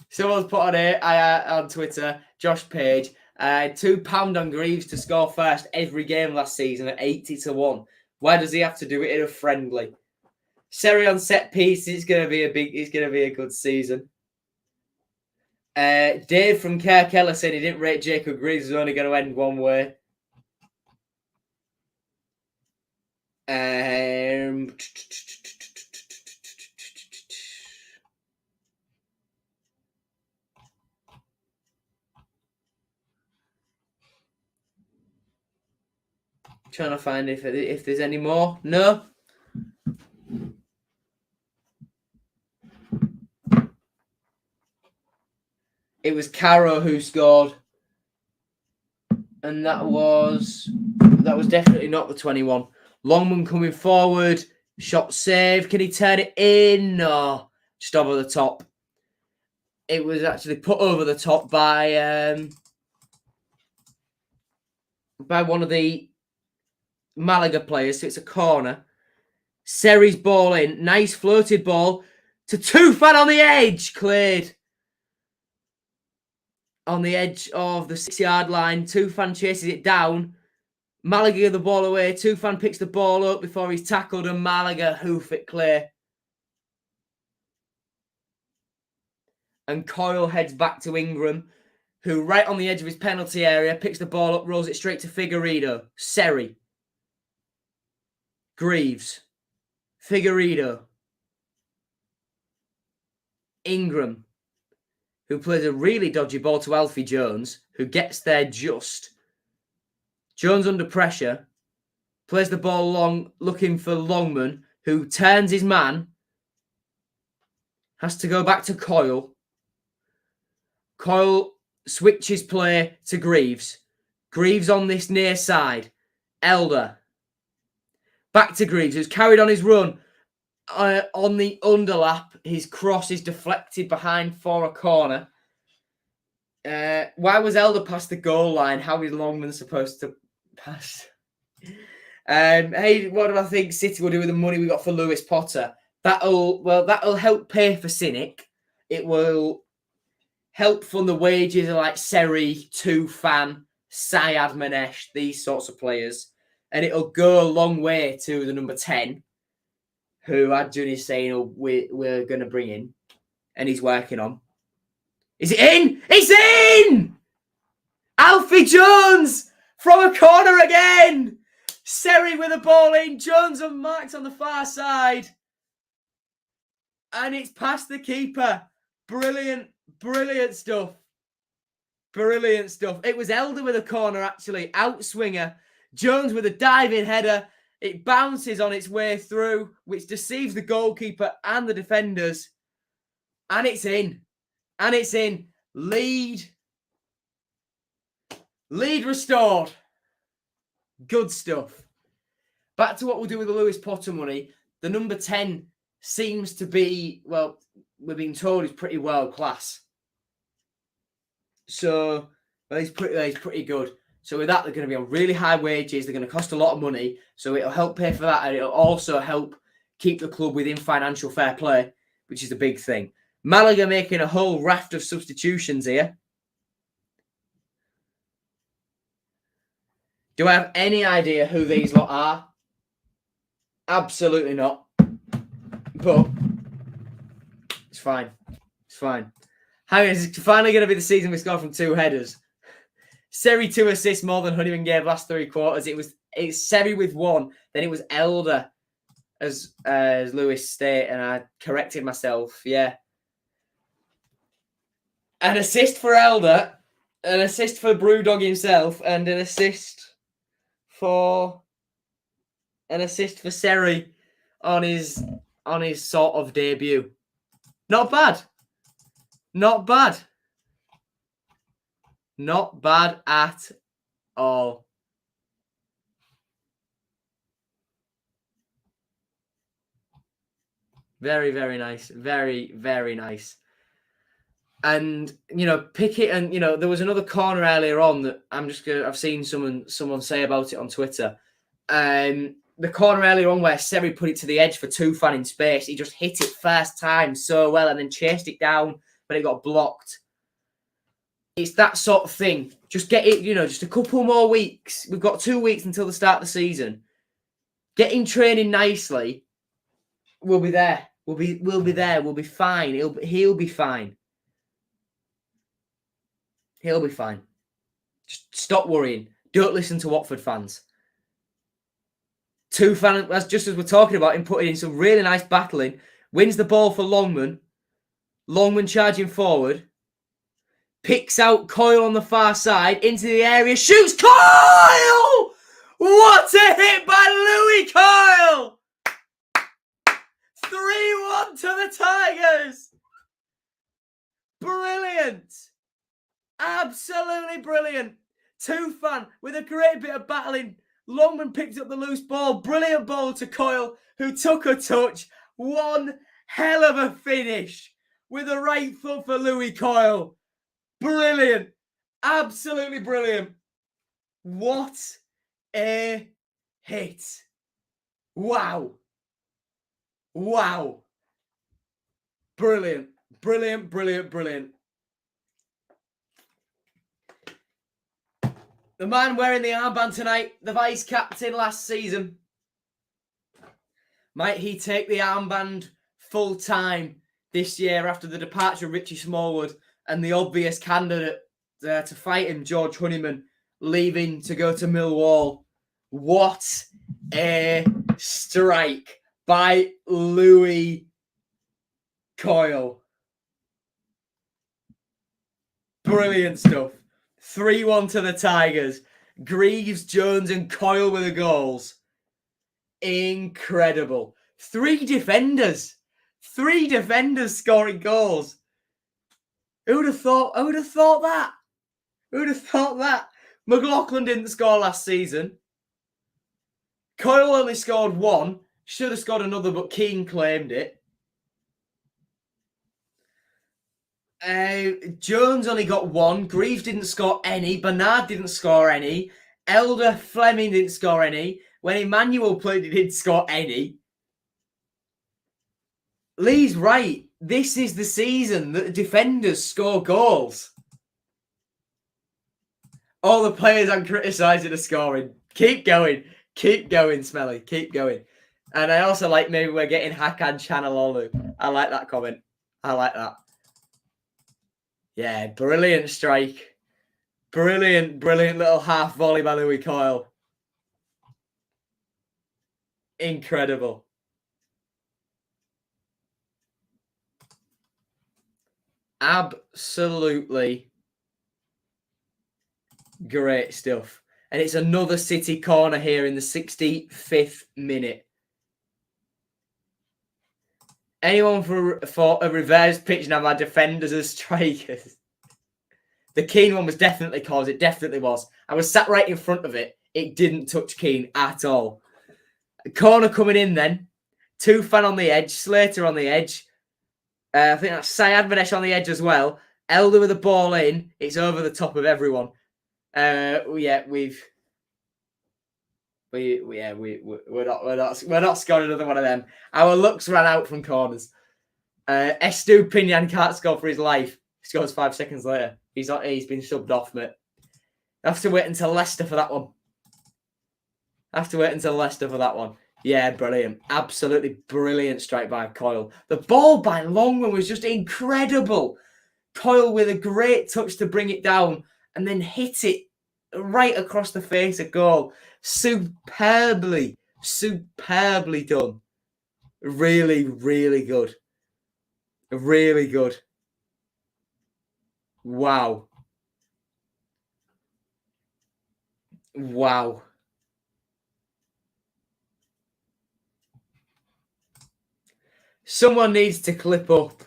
Someone's put on Twitter, Josh Page, £2 on Greaves to score first every game last season at 80-1. Why does he have to do it in a friendly? Seri on set piece, it's gonna be a good season. Dave from Kirkella said he didn't rate Jacob Greaves, was only going to end one way. Trying to find if there's any more. No. It was Caro who scored. And that was definitely not the 21. Longman coming forward. Shot saved. Can he turn it in? No. Just over the top. It was actually put over the top by one of the Malaga players. So it's a corner. Seri's ball in. Nice floated ball to Tufan on the edge. Cleared. On the edge of the 6-yard line. Tufan chases it down. Malaga give the ball away. Tufan picks the ball up before he's tackled, and Malaga hoof it clear. And Coyle heads back to Ingram, who right on the edge of his penalty area picks the ball up, rolls it straight to Figueiredo. Seri. Greaves. Figueiredo. Ingram, who plays a really dodgy ball to Alfie Jones, who gets there just. Jones under pressure, plays the ball long, looking for Longman, who turns his man, has to go back to Coyle. Coyle switches play to Greaves. Greaves on this near side. Elder. Back to Greaves, who's carried on his run. On the underlap, his cross is deflected behind for a corner. Why was Elder past the goal line? How is Longman supposed to pass? Hey, what do I think City will do with the money we got for Lewis Potter? That'll help pay for Cynic. It will help fund the wages of like Seri, Tufan, Syed Manesh, these sorts of players. And it'll go a long way to the number 10, who Adjun is saying we're going to bring in. And he's working on. Is it in? It's in! Alfie Jones from a corner again! Seri with the ball in. Jones unmarked on the far side. And it's past the keeper. Brilliant stuff. Brilliant stuff. It was Elder with a corner, actually. Outswinger. Jones with a diving header. It bounces on its way through, which deceives the goalkeeper and the defenders. And it's in. And it's in. Lead restored. Good stuff. Back to what we'll do with the Lewis Potter money. The number 10 seems to be, well, we're being told he's pretty world class. So, well, he's pretty good. So with that, they're going to be on really high wages. They're going to cost a lot of money. So it'll help pay for that. And it'll also help keep the club within financial fair play, which is the big thing. Malaga making a whole raft of substitutions here. Do I have any idea who these lot are? Absolutely not. But it's fine. It's fine. Hang on, it's finally going to be the season we score from 2 headers. Seri 2 assists more than Honeyman gave last 3 quarters. It's Seri with 1. Then it was Elder, as Lewis stated, and I corrected myself. Yeah. An assist for Elder, an assist for Brewdog himself, and an assist for Seri on his sort of debut. Not bad. Not bad. Not bad at all. Very, very nice. Very, very nice. And, Pickett, and, there was another corner earlier on that I've seen someone say about it on Twitter. The corner earlier on where Seri put it to the edge for Tufan in space. He just hit it first time so well and then chased it down, but it got blocked. It's that sort of thing. Just get it, just a couple more weeks. We've got 2 weeks until the start of the season. Get him training nicely. We'll be there. We'll be there. We'll be fine. He'll be fine. He'll be fine. Just stop worrying. Don't listen to Watford fans. Tufan, just as we're talking about him, putting in some really nice battling. Wins the ball for Longman. Longman charging forward. Picks out Coyle on the far side. Into the area. Shoots Coyle! What a hit by Louis Coyle! 3-1 to the Tigers. Brilliant. Absolutely brilliant. Tufan with a great bit of battling. Longman picked up the loose ball. Brilliant ball to Coyle, who took a touch. One hell of a finish with a right foot for Louis Coyle. Brilliant. Absolutely brilliant. What a hit. Wow. Wow. Brilliant. Brilliant, brilliant, brilliant. The man wearing the armband tonight, the vice captain last season. Might he take the armband full time this year after the departure of Richie Smallwood and the obvious candidate to fight him, George Honeyman, leaving to go to Millwall? What a strike by Louis Coyle. Brilliant stuff. 3-1 to the Tigers. Greaves, Jones and Coyle with the goals. Incredible. 3 defenders. 3 defenders scoring goals. Who'd have thought that? Who'd have thought that? McLaughlin didn't score last season. Coyle only scored 1. Should have scored another, but Keane claimed it. Jones only got 1. Greaves didn't score any. Bernard didn't score any. Elder Fleming didn't score any. When Emmanuel played, he didn't score any. Lee's right. This is the season that the defenders score goals. All the players I'm criticising are scoring. Keep going. Keep going, Smelly. Keep going. And I also like maybe we're getting Hakan Chanalolu. I like that comment. I like that. Yeah, brilliant strike. Brilliant, brilliant little half volley by Louis Coyle. Incredible. Absolutely great stuff. And it's another City corner here in the 65th minute. Anyone for a reverse pitch now, my defenders as strikers. The Keane one was definitely cause. It definitely was. I was sat right in front of it. It didn't touch Keane at all. Corner coming in then. Tufan on the edge. Slater on the edge. I think that's Syed Manesh on the edge as well. Elder with the ball in. It's over the top of everyone. We're not scoring another one of them. Our lucks ran out from corners. Estu Pinyan can't score for his life. He scores 5 seconds later. He's been subbed off, mate. I have to wait until Leicester for that one. Yeah, brilliant. Absolutely brilliant strike by Coyle. The ball by Longman was just incredible. Coyle with a great touch to bring it down and then hit it right across the face of goal. Superbly done. Really, really good. Really good. Wow. Wow. Someone needs to clip up.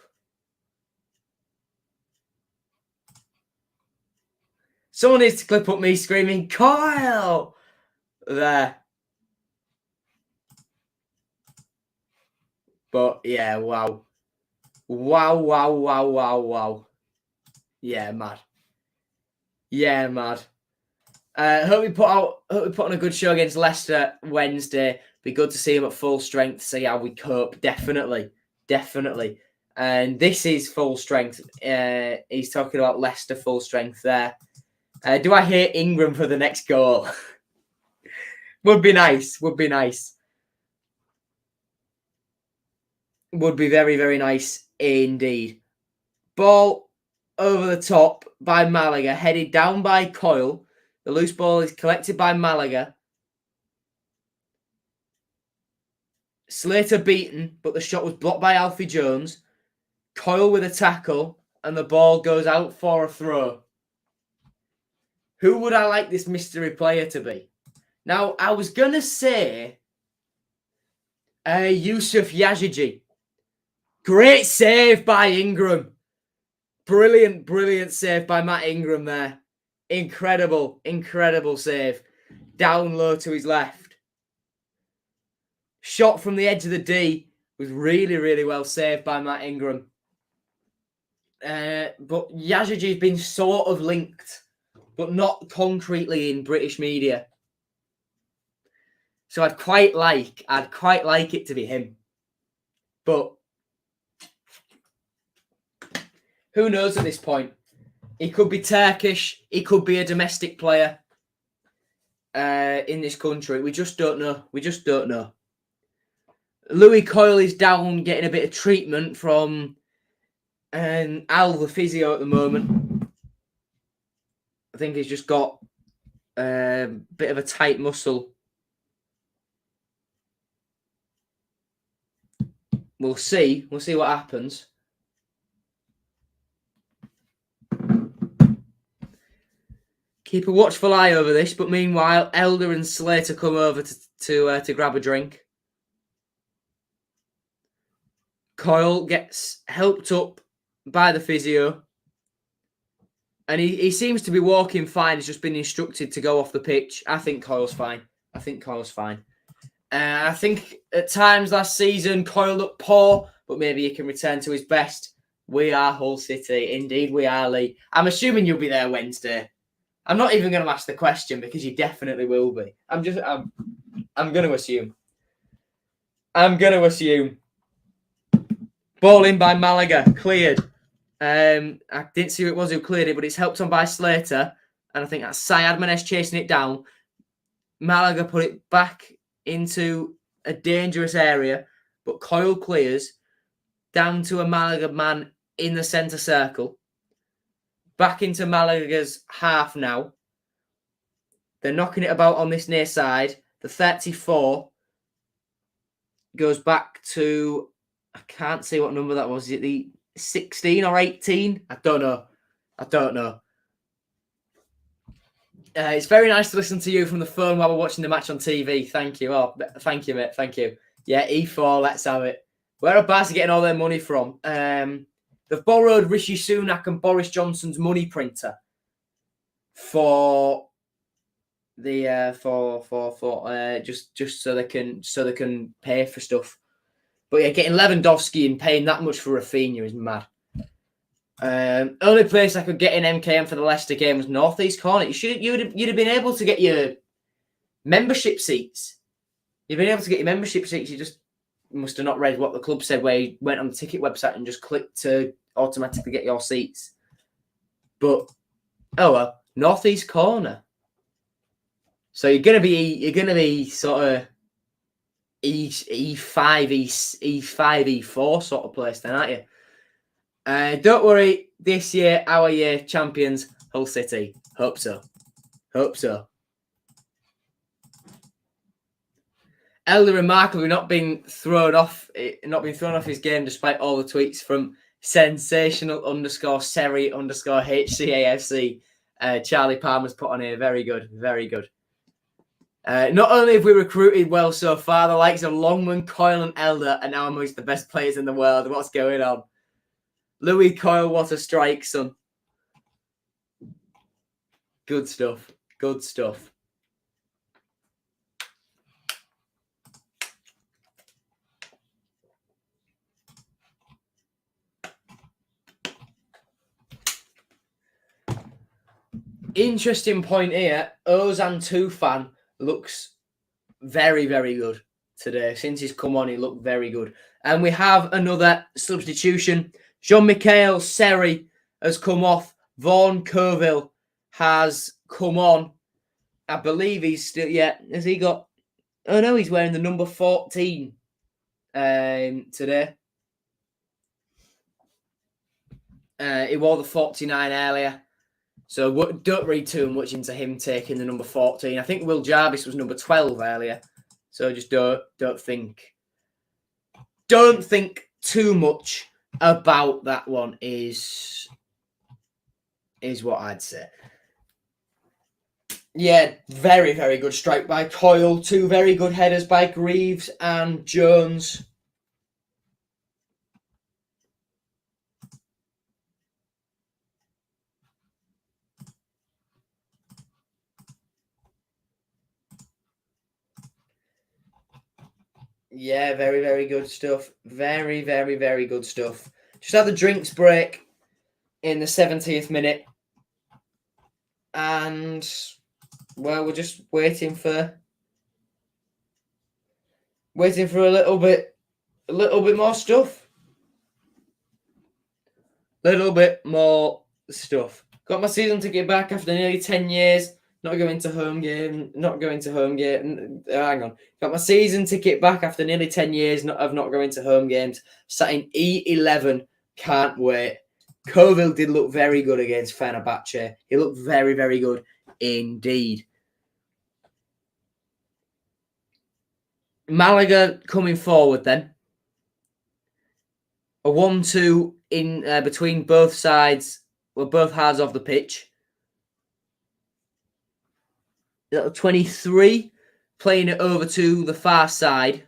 Someone needs to clip up me screaming, Coyle! There. But, yeah, wow. Wow. Yeah, mad. Hope we put on a good show against Leicester Wednesday. Be good to see him at full strength, see how we cope. Definitely. And this is full strength. He's talking about Leicester full strength there. Do I hear Ingram for the next goal? Would be nice. Would be very, very nice indeed. Ball over the top by Malaga, headed down by Coyle. The loose ball is collected by Malaga. Slater beaten, but the shot was blocked by Alfie Jones. Coyle with a tackle, and the ball goes out for a throw. Who would I like this mystery player to be? Now, I was going to say Yusuf Yazigi. Great save by Ingram. Brilliant, brilliant save by Matt Ingram there. Incredible, incredible save. Down low to his left. Shot from the edge of the D was really, really well saved by Matt Ingram. But Yazidji's been sort of linked, but not concretely in British media. So I'd quite like it to be him. But who knows at this point? He could be Turkish. He could be a domestic player in this country. We just don't know. We just don't know. Louis Coyle is down getting a bit of treatment from Al, the physio, at the moment. I think he's just got a bit of a tight muscle. We'll see. We'll see what happens. Keep a watchful eye over this, but meanwhile, Elder and Slater come over to grab a drink. Coyle gets helped up by the physio. And he seems to be walking fine. He's just been instructed to go off the pitch. I think Coyle's fine. I think at times last season, Coyle looked poor, but maybe he can return to his best. We are Hull City. Indeed, we are, Lee. I'm assuming you'll be there Wednesday. I'm not even going to ask the question because you definitely will be. I'm going to assume. Ball in by Malaga. Cleared. I didn't see who it was who cleared it, but it's helped on by Slater. And I think that's Syed Manesh chasing it down. Malaga put it back into a dangerous area, but Coyle clears down to a Malaga man in the centre circle. Back into Malaga's half now. They're knocking it about on this near side. The 34 goes back to, I can't see what number that was. Is it the 16 or 18? I don't know. It's very nice to listen to you from the phone while we're watching the match on TV. Thank you. Oh, thank you, mate. Thank you. Yeah, E4, let's have it. Whereabouts are getting all their money from? They've borrowed Rishi Sunak and Boris Johnson's money printer for the just so they can pay for stuff. But yeah, getting Lewandowski and paying that much for Rafinha is mad. Only place I could get in MKM for the Leicester game was North East Corner. You'd have been able to get your membership seats. You've been able to get your membership seats. You just must have not read what the club said, where you went on the ticket website and just clicked to automatically get your seats. But oh well, North East Corner. So you're gonna be sort of E5, E4 sort of place then, aren't you? Don't worry, this year, our year, champions, Hull City. Hope so. Elder remarkably not been thrown off his game despite all the tweets from sensational _Seri _HCAFC. Charlie Palmer's put on here. Very good. Not only have we recruited well so far, the likes of Longman, Coyle and Elder are now amongst the best players in the world. What's going on? Louis Coyle, what a strike, son. Good stuff. Interesting point here. Ozan Tufan looks very, very good today. Since he's come on, he looked very good. And we have another substitution. Jean-Michel Seri has come off. Vaughan Coville has come on. I believe he's still, has he got, oh no, he's wearing the number 14 today. He wore the 49 earlier. So don't read too much into him taking the number 14. I think Will Jarvis was number 12 earlier. So just don't think too much about that one is what I'd say. Yeah, very, very good strike by Coyle. Two very good headers by Greaves and Jones. Yeah, very, very good stuff. Very, very, very good stuff. Just had the drinks break in the 70th minute. And, well, we're just waiting for a little bit more stuff. Little bit more stuff. Got my season ticket back after nearly 10 years. Not going to home game. Hang on. Got my season ticket back after nearly 10 years of not going to home games. Sat in E11. Can't wait. Coyle did look very good against Fenerbahce. He looked very, very good indeed. Malaga coming forward then. A 1-2 in between both sides. Well, both halves of the pitch. 23 playing it over to the far side.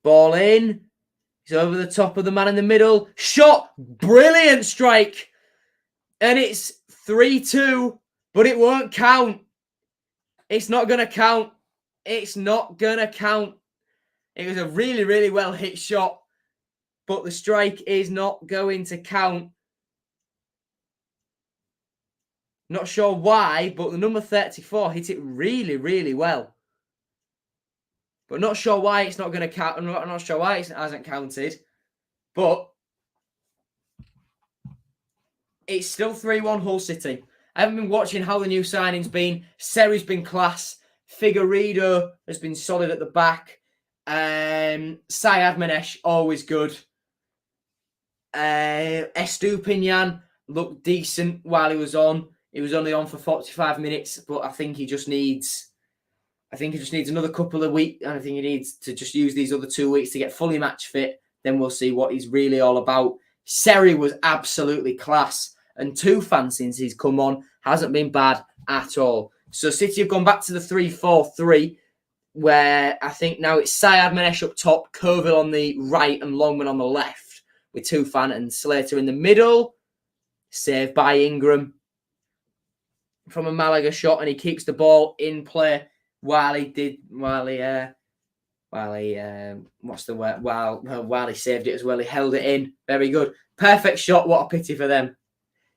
Ball in. He's over the top of the man in the middle. Shot. Brilliant strike. And it's 3-2, but it won't count. It's not going to count. It's not going to count. It was a really, really well hit shot, but the strike is not going to count. Not sure why, but the number 34 hit it really, really well. But not sure why it's not going to count. I'm not sure why it hasn't counted. But it's still 3-1 Hull City. I haven't been watching how the new signing's been. Seri's been class. Figueiredo has been solid at the back. Sayadmanesh, always good. Estupinian looked decent while he was on. He was only on for 45 minutes, but I think he just needs another couple of weeks, and I think he needs to just use these other 2 weeks to get fully match fit. Then we'll see what he's really all about. Seri was absolutely class, and Tufan, since he's come on, hasn't been bad at all. So City have gone back to the 3-4-3, where I think now it's Sayadmanesh up top, Coyle on the right, and Longman on the left, with Tufan and Slater in the middle. Saved by Ingram from a Malaga shot, and he keeps the ball in play while he saved it as well. He held it in. Very good. Perfect shot. What a pity for them.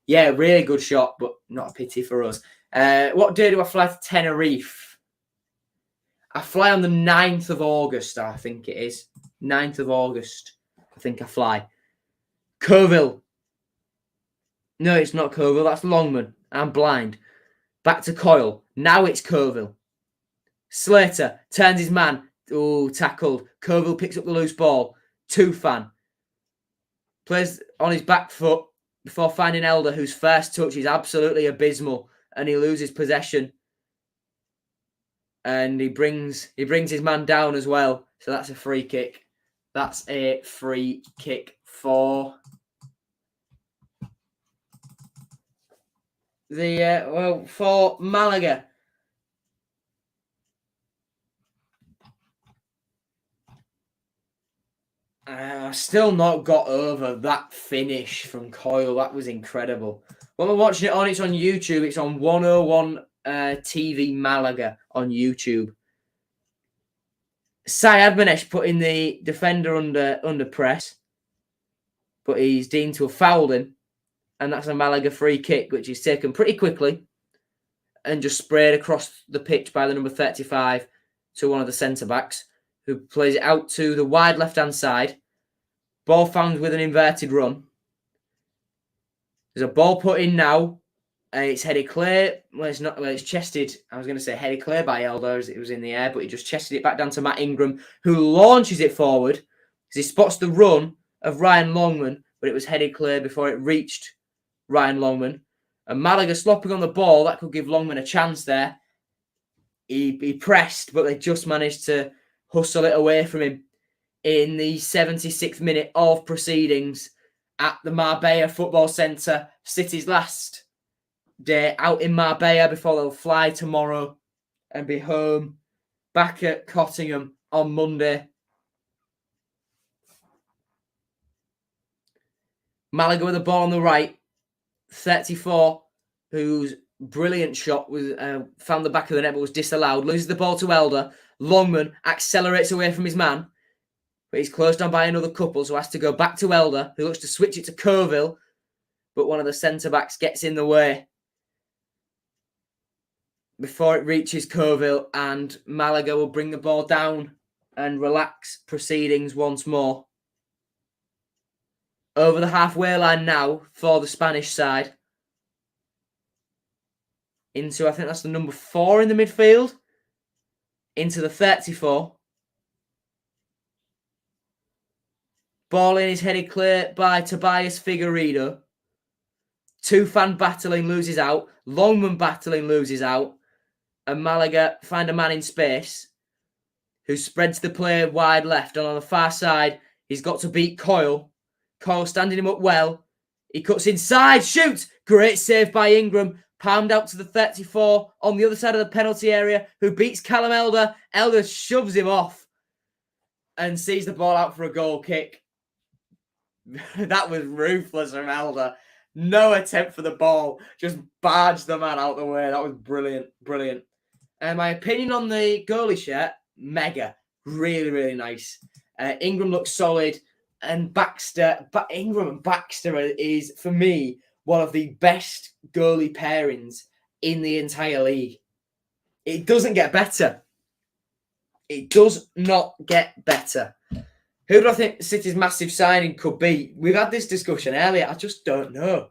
Yeah, really good shot, but not a pity for us. What day do I fly to Tenerife? I fly on the 9th of August, I think it is. 9th of August, I think I fly. Coyle. No, it's not Coyle. That's Longman. I'm blind. Back to Coyle. Now it's Coyle. Slater turns his man. Oh, tackled. Coyle picks up the loose ball. Tufan plays on his back foot before finding Elder, whose first touch is absolutely abysmal, and he loses possession. And he brings his man down as well. So that's a free kick. That's a free kick for for Malaga. Still not got over that finish from Coyle. That was incredible. When we're watching it on, it's on YouTube. It's on 101 TV Malaga on YouTube. Sayadmanesh putting the defender under press, but he's deemed to have fouled him, and that's a Malaga free kick, which is taken pretty quickly and just sprayed across the pitch by the number 35 to one of the centre-backs, who plays it out to the wide left-hand side. Ball found with an inverted run. There's a ball put in now. It's headed clear. Well, it's not. Well, it's chested. I was going to say headed clear by Elder as it was in the air, but he just chested it back down to Matt Ingram, who launches it forward as he spots the run of Ryan Longman, but it was headed clear before it reached Ryan Longman. And Malaga slopping on the ball. That could give Longman a chance there. He pressed, but they just managed to hustle it away from him in the 76th minute of proceedings at the Marbella Football Centre. City's last day out in Marbella before they'll fly tomorrow and be home back at Cottingham on Monday. Malaga with the ball on the right. 34, who's Brilliant shot. Was found the back of the net, but was disallowed. Loses the ball to Elder. Longman accelerates away from his man, but he's closed down by another couple, so has to go back to Elder, who looks to switch it to Coyle, but one of the centre-backs gets in the way before it reaches Coyle, and Malaga will bring the ball down and relax proceedings once more. Over the halfway line now for the Spanish side. Into, I think that's the number 4 in the midfield. Into the 34. Ball in is headed clear by Tobias Figueiredo. Tufan battling, loses out. Longman battling, loses out. And Malaga find a man in space who spreads the play wide left. And on the far side, he's got to beat Coyle. Coyle standing him up well. He cuts inside, shoots. Great save by Ingram. Palmed out to the 34 on the other side of the penalty area, who beats Callum Elder. Elder shoves him off and sees the ball out for a goal kick. That was ruthless from Elder. No attempt for the ball. Just barged the man out the way. That was brilliant. Brilliant. And my opinion on the goalie shirt, mega. Really, really nice. Ingram looks solid. And Ingram and Baxter is, for me, one of the best goalie pairings in the entire league. It doesn't get better. It does not get better. Who do I think City's massive signing could be? We've had this discussion earlier. I just don't know.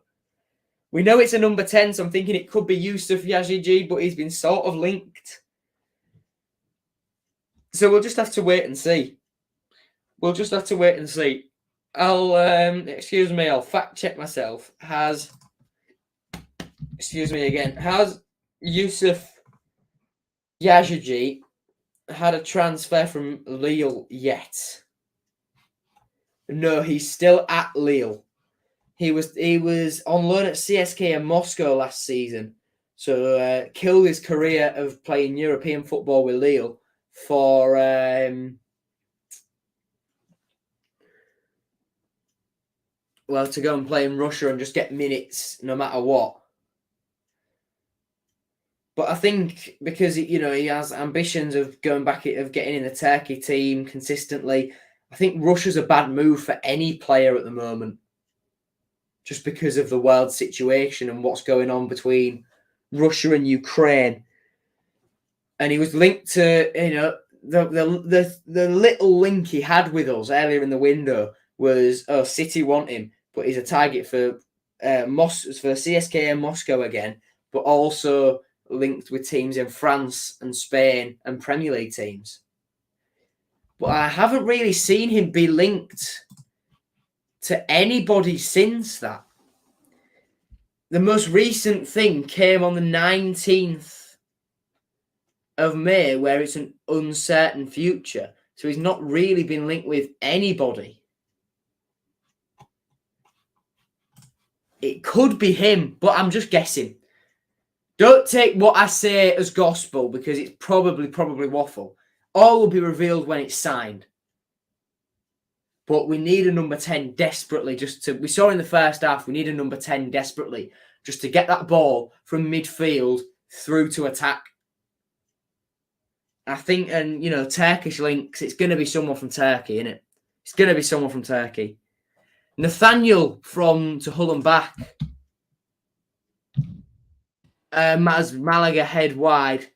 We know it's a number 10, so I'm thinking it could be Yusuf Yazigi, but he's been sort of linked. So we'll just have to wait and see. I'll excuse me, I'll fact check myself. Has Yusuf Yazigi had a transfer from Lille yet? No, he's still at Lille. He was on loan at CSKA in Moscow last season. So killed his career of playing European football with Lille for to go and play in Russia and just get minutes no matter what. But I think because he has ambitions of going back, of getting in the Turkey team consistently, I think Russia's a bad move for any player at the moment, just because of the world situation and what's going on between Russia and Ukraine. And he was linked to, the little link he had with us earlier in the window was, City want him, but he's a target for CSKA and Moscow again, but also linked with teams in France and Spain and Premier League teams. But I haven't really seen him be linked to anybody since that. The most recent thing came on the 19th of May, where it's an uncertain future. So he's not really been linked with anybody. It could be him, but I'm just guessing. Don't take what I say as gospel, because it's probably waffle. All will be revealed when it's signed. But we need a number 10 desperately. We saw in the first half, we need a number 10 desperately just to get that ball from midfield through to attack. I think, and Turkish links, it's going to be someone from Turkey, isn't it? It's going to be someone from Turkey. Nathaniel from To Hull and Back. As Malaga head wide,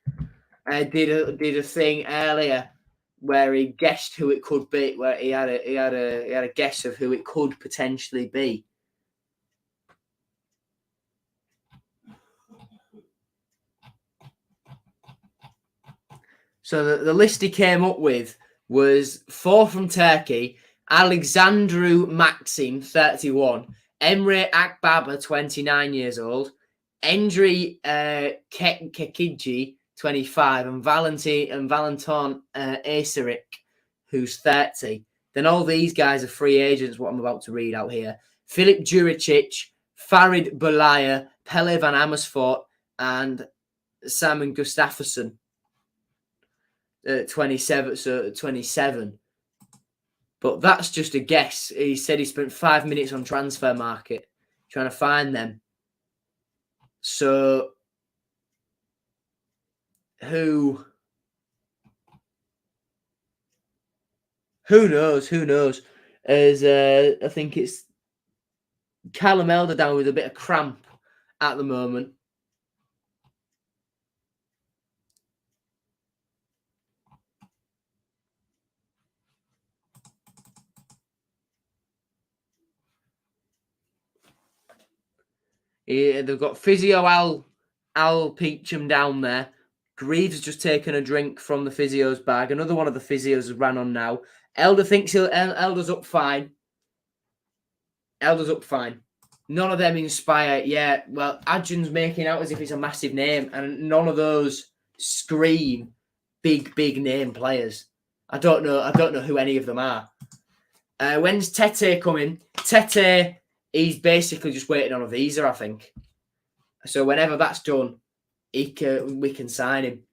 did a thing earlier where he guessed who it could be, where he had a guess of who it could potentially be. So the list he came up with was 4 from Turkey: Alexandru Maxim, 31, Emre Akbaba, 29 years old, Endri Kekiji, 25, and Valentin Asarik, who's 30. Then all these guys are free agents, what I'm about to read out here. Filip Juricic, Farid Belaya, Pele van Amersfoort, and Simon Gustafsson, 27. So 27. But that's just a guess. He said he spent 5 minutes on Transfer Market trying to find them. So who knows? Who knows? As I think it's Callum Elder down with a bit of cramp at the moment. They've got physio Al Peacham down there. Greaves has just taken a drink from the physio's bag. Another one of the physios has ran on now. Elder thinks Elder's up fine. Elder's up fine. None of them inspire. Yeah, well, Adjun's making out as if it's a massive name, and none of those scream big name players. I don't know who any of them are. When's Tete coming? Tete, he's basically just waiting on a visa, I think. So whenever that's done, we can sign him.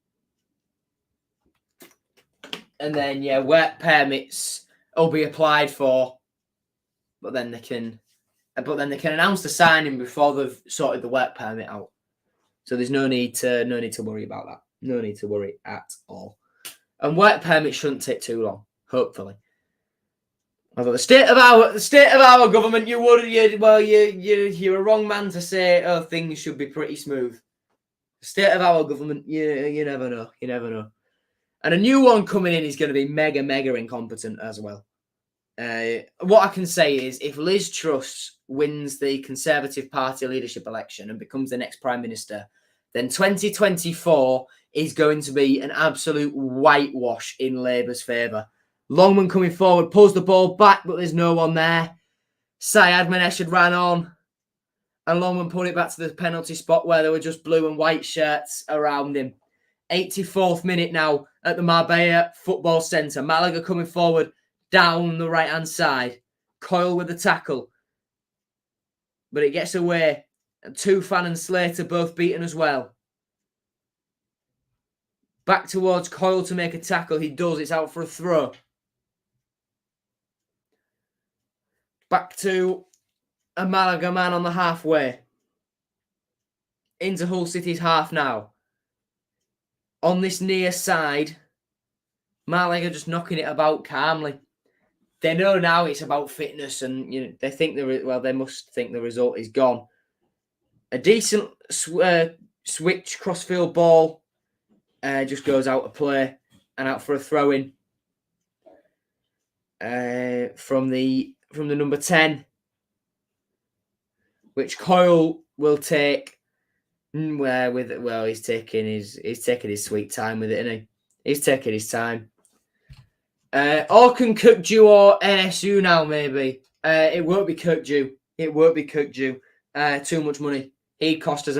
And then, yeah, work permits will be applied for, but then they can announce the signing before they've sorted the work permit out. So there's no need to worry about that. No need to worry at all. And work permits shouldn't take too long, hopefully. Although the state of our government, you're a wrong man to say, things should be pretty smooth. The state of our government, you never know. You never know. And a new one coming in is going to be mega incompetent as well. What I can say is, if Liz Truss wins the Conservative Party leadership election and becomes the next Prime Minister, then 2024 is going to be an absolute whitewash in Labour's favour. Longman coming forward, pulls the ball back, but there's no one there. Syed Manesh had ran on, and Longman put it back to the penalty spot where there were just blue and white shirts around him. 84th minute now at the Marbella Football Centre. Malaga coming forward down the right-hand side. Coyle with the tackle. But it gets away. Tufan and Slater both beaten as well. Back towards Coyle to make a tackle. He does. It's out for a throw. Back to a Malaga man on the halfway. Into Hull City's half now. On this near side, Malaga just knocking it about calmly. They know now it's about fitness, and they think they must think the result is gone. A decent switch crossfield ball just goes out of play and out for a throw in from the number 10, which Coyle will take. He's taking his sweet time with it, isn't he? He's taking his time. Orkan Kukju or NSU now, maybe. It won't be Kukju. It won't be Kukju. Too much money. He'd cost us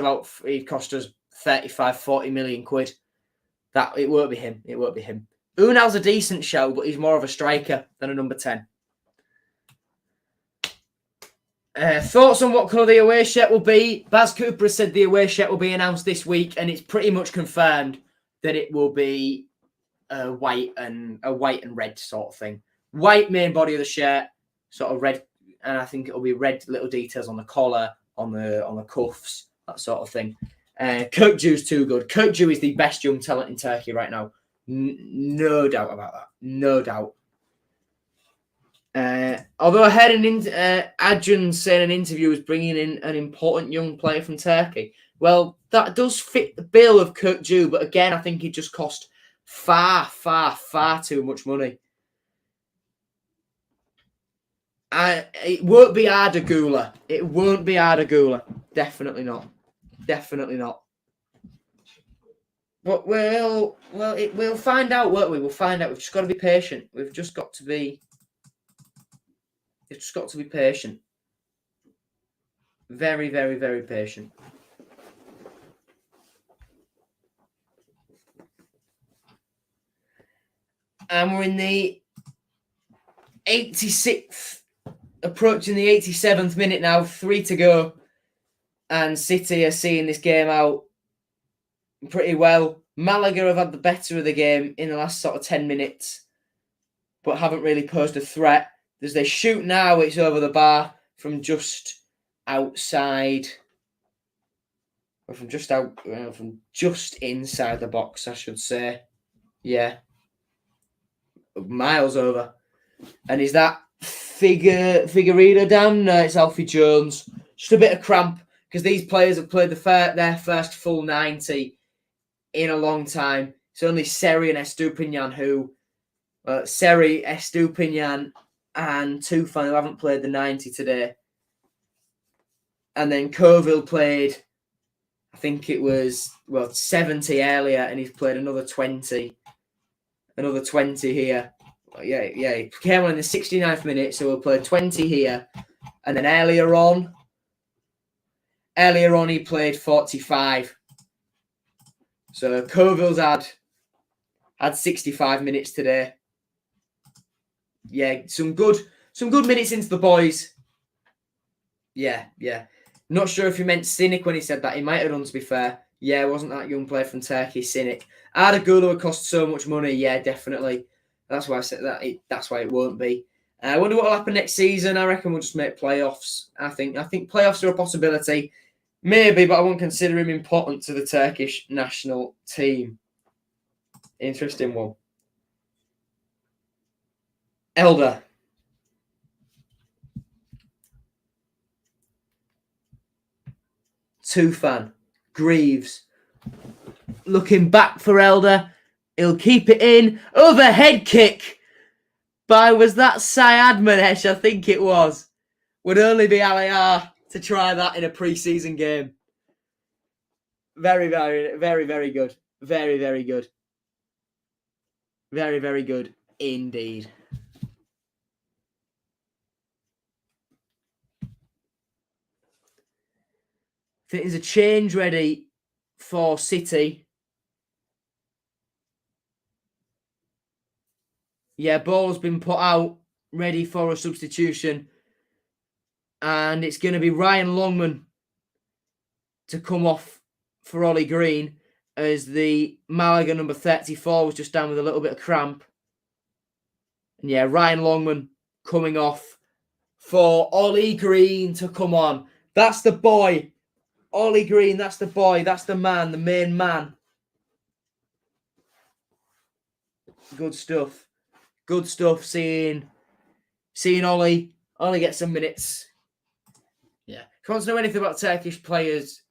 35-40 million quid. It won't be him. It won't be him. Unal's a decent show, but he's more of a striker than a number 10. Thoughts on what colour the away shirt will be? Baz Cooper has said the away shirt will be announced this week, and it's pretty much confirmed that it will be a white and red sort of thing. White main body of the shirt, sort of red, and I think it'll be red little details on the collar, on the cuffs, that sort of thing. Kukju's too good. Kukju is the best young talent in Turkey right now. No doubt about that. No doubt. Although I heard Adjun saying an interview was bringing in an important young player from Turkey. Well, that does fit the bill of Kukju, but again, I think it just cost far too much money. It won't be Ardagula. It won't be Ardagula. Definitely not. Definitely not. But we'll find out, won't we? We'll find out. We've just got to be patient. We've just got to be patient. Very, very, very patient. And we're in the 86th, approaching the 87th minute now, 3 to go. And City are seeing this game out pretty well. Malaga have had the better of the game in the last sort of 10 minutes, but haven't really posed a threat. As they shoot now, it's over the bar from just outside. from just out, from just inside the box, I should say. Yeah, miles over. And is that Figueredo down? No, it's Alfie Jones. Just a bit of cramp because these players have played their first full 90 in a long time. It's only Seri and Estupinian who, Seri, Estupinian, and Tufan who haven't played the 90 today. And then Coyle played, I think it was 70 earlier, and he's played another 20 here. Yeah, he came on in the 69th minute, so we'll play 20 here. And then earlier on he played 45. So Coyle's had 65 minutes today. Yeah, some good minutes into the boys. Yeah. Not sure if he meant Sinek when he said that. He might have done, to be fair. Yeah, wasn't that young player from Turkey, Sinek. Ardagulu would cost so much money. Yeah, definitely. That's why I said that. That's why it won't be. I wonder what will happen next season. I reckon we'll just make playoffs. I think playoffs are a possibility. Maybe, but I won't consider him important to the Turkish national team. Interesting one. Elder. Tufan. Greaves. Looking back for Elder. He'll keep it in. Overhead kick was that Syed Manesh? I think it was. Would only be Aliyah to try that in a pre-season game. Very, very, very, very good. Very, very good. Very, very good indeed. I think there's a change ready for City. Yeah, ball's been put out, ready for a substitution. And it's going to be Ryan Longman to come off for Ollie Green, as the Malaga number 34 was just down with a little bit of cramp. And yeah, Ryan Longman coming off for Ollie Green to come on. That's the boy. Ollie Green, that's the boy. That's the man, the main man. Good stuff. Good stuff seeing Ollie get some minutes. Yeah. If you want to know anything about Turkish players,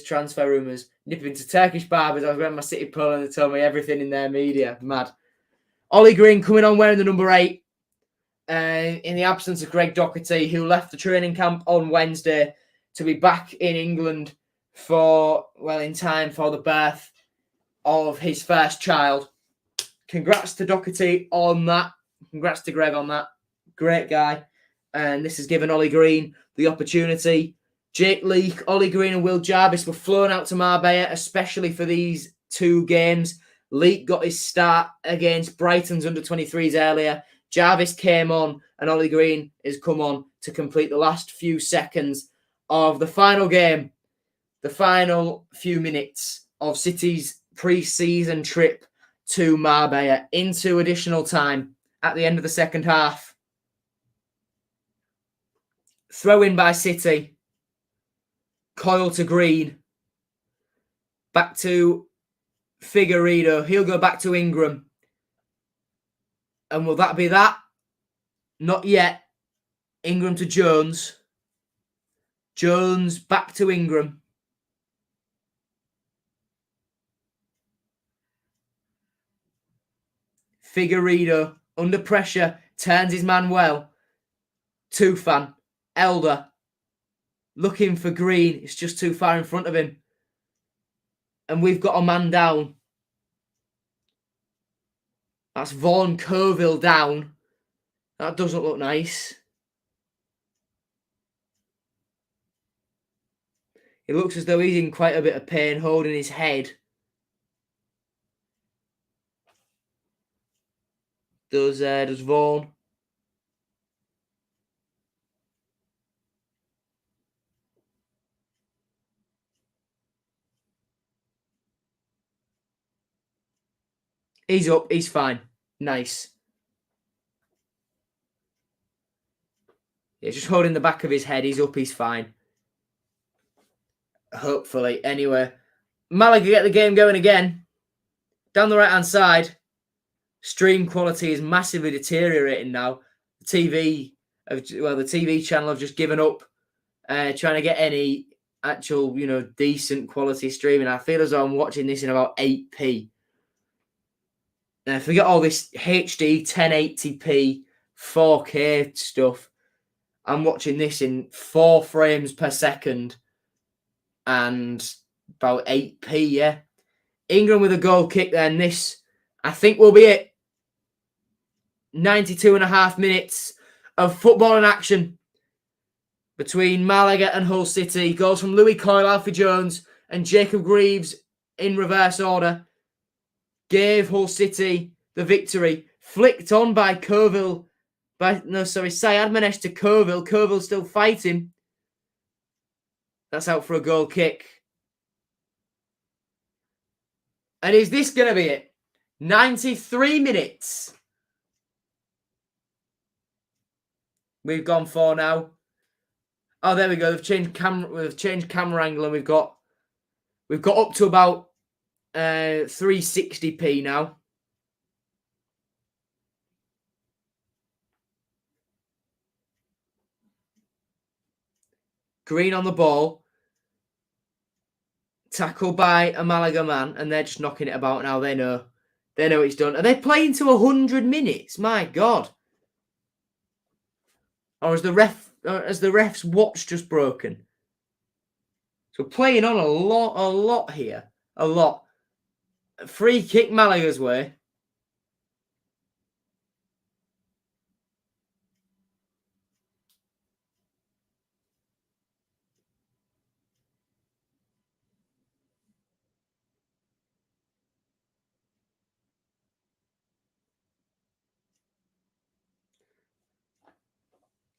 transfer rumours, nip into Turkish barbers. I was wearing my City polo and they told me everything in their media. Mad. Ollie Green coming on wearing the number 8. In the absence of Greg Doherty, who left the training camp on Wednesday to be back in England in time for the birth of his first child. Congrats to Doherty on that. Congrats to Greg on that. Great guy. And this has given Ollie Green the opportunity. Jake Leake, Ollie Green and Will Jarvis were flown out to Marbella, especially for these 2 games. Leake got his start against Brighton's under-23s earlier. Jarvis came on and Ollie Green has come on to complete the last few seconds of the final game, the final few minutes of City's pre-season trip to Marbella into additional time at the end of the second half. Throw in by City. Coyle to Green. Back to Figueredo. He'll go back to Ingram. And will that be that? Not yet. Ingram to Jones. Jones back to Ingram. Figueredo under pressure. Turns his man well. Tufan. Elder. Looking for Green. It's just too far in front of him. And we've got a man down. That's Vaughan Coyle down. That doesn't look nice. It looks as though he's in quite a bit of pain, holding his head. Does Vaughan. He's up. He's fine. Nice. Yeah, just holding the back of his head. He's up. He's fine. Hopefully. Anyway, Malaga get the game going again. Down the right-hand side. Stream quality is massively deteriorating now. The TV channel have just given up trying to get any actual, decent quality streaming. I feel as though I'm watching this in about 8p. Now, forget all this HD, 1080p, 4K stuff. I'm watching this in 4 frames per second and about 8p, yeah. England with a goal kick there, and this, I think, will be it. 92.5 minutes of football in action between Malaga and Hull City. Goals from Louis Coyle, Alfie Jones, and Jacob Greaves in reverse order gave Hull City the victory. Flicked on by Coyle. Syed Manesh to Coyle. Coyle still fighting. That's out for a goal kick. And is this going to be it? 93 minutes. We've gone for now. Oh, there we go. They've changed camera angle, and we've got up to about 360p now. Green on the ball. Tackled by a Malaga man, and they're just knocking it about now. They know it's done. Are they playing to 100 minutes? My God. Or has the ref's watch just broken? So playing on a lot here. A lot. Free kick Malaga's way.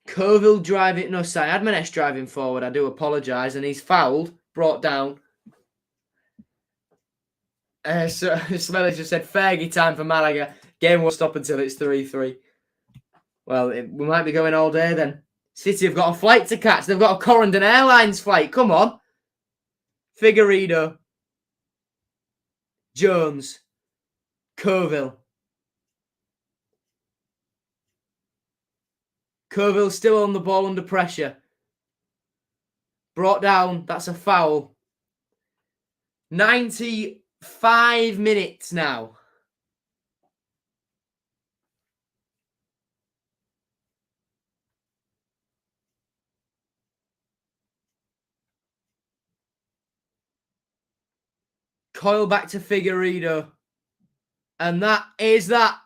Coyle driving, no, Syed Manesh driving forward. I do apologise, and he's fouled, brought down. So Smelly just said, Fergie time for Malaga. Game won't stop until it's 3-3. Well, we might be going all day then. City have got a flight to catch. They've got a Corendon Airlines flight. Come on. Figueiredo. Jones. Coyle. Coyle still on the ball under pressure. Brought down. That's a foul. 95 minutes now. Coyle back to Figueiredo. And that is that.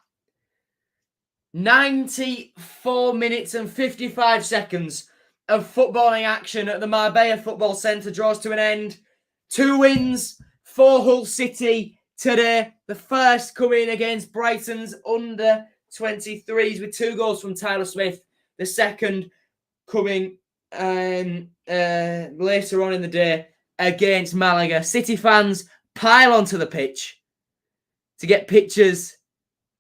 94 minutes and 55 seconds of footballing action at the Marbella Football Centre draws to an end. 2 wins for Hull City today. The first coming against Brighton's under-23s with 2 goals from Tyler Smith. The second coming later on in the day against Malaga. City fans pile onto the pitch to get pictures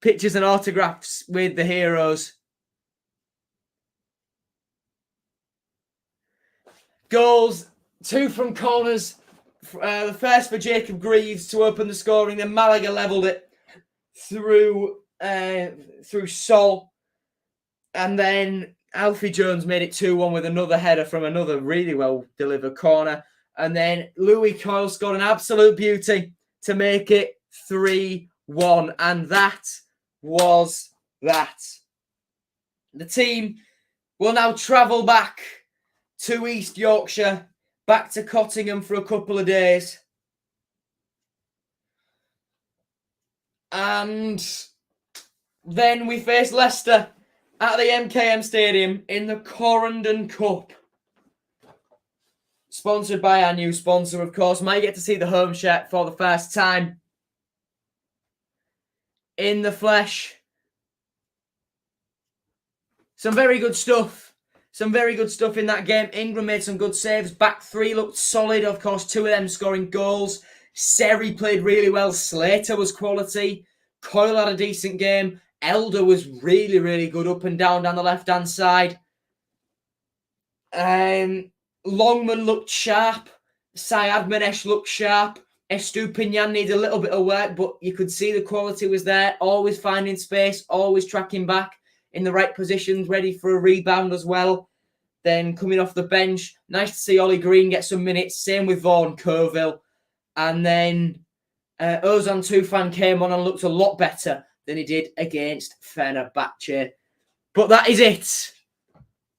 and autographs with the heroes. Goals, 2 from corners. The first for Jacob Greaves to open the scoring. Then Malaga levelled it through Sol. And then Alfie Jones made it 2-1 with another header from another really well-delivered corner. And then Louis Coyle scored an absolute beauty to make it 3-1. And that was that. The team will now travel back to East Yorkshire, back to Cottingham for a couple of days. And then we face Leicester at the MKM Stadium in the Corendon Cup. Sponsored by our new sponsor, of course. Might get to see the home shirt for the first time in the flesh. Some very good stuff. Some very good stuff in that game. Ingram made some good saves. Back 3 looked solid. Of course, 2 of them scoring goals. Seri played really well. Slater was quality. Coyle had a decent game. Elder was really, really good up and down the left-hand side. Longman looked sharp. Syed Manesh looked sharp. Estupinian needs a little bit of work, but you could see the quality was there. Always finding space, always tracking back in the right positions, ready for a rebound as well. Then coming off the bench, nice to see Ollie Green get some minutes. Same with Vaughan Coyle. And then Ozan Tufan came on and looked a lot better than he did against Fenerbahce. But that is it.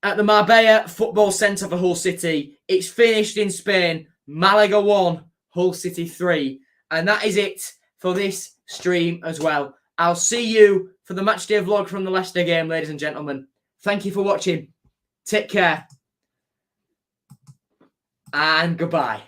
At the Marbella Football Centre for Hull City, it's finished in Spain. Malaga 1, Hull City 3. And that is it for this stream as well. I'll see you for the matchday vlog from the Leicester game, ladies and gentlemen. Thank you for watching. Take care. And goodbye.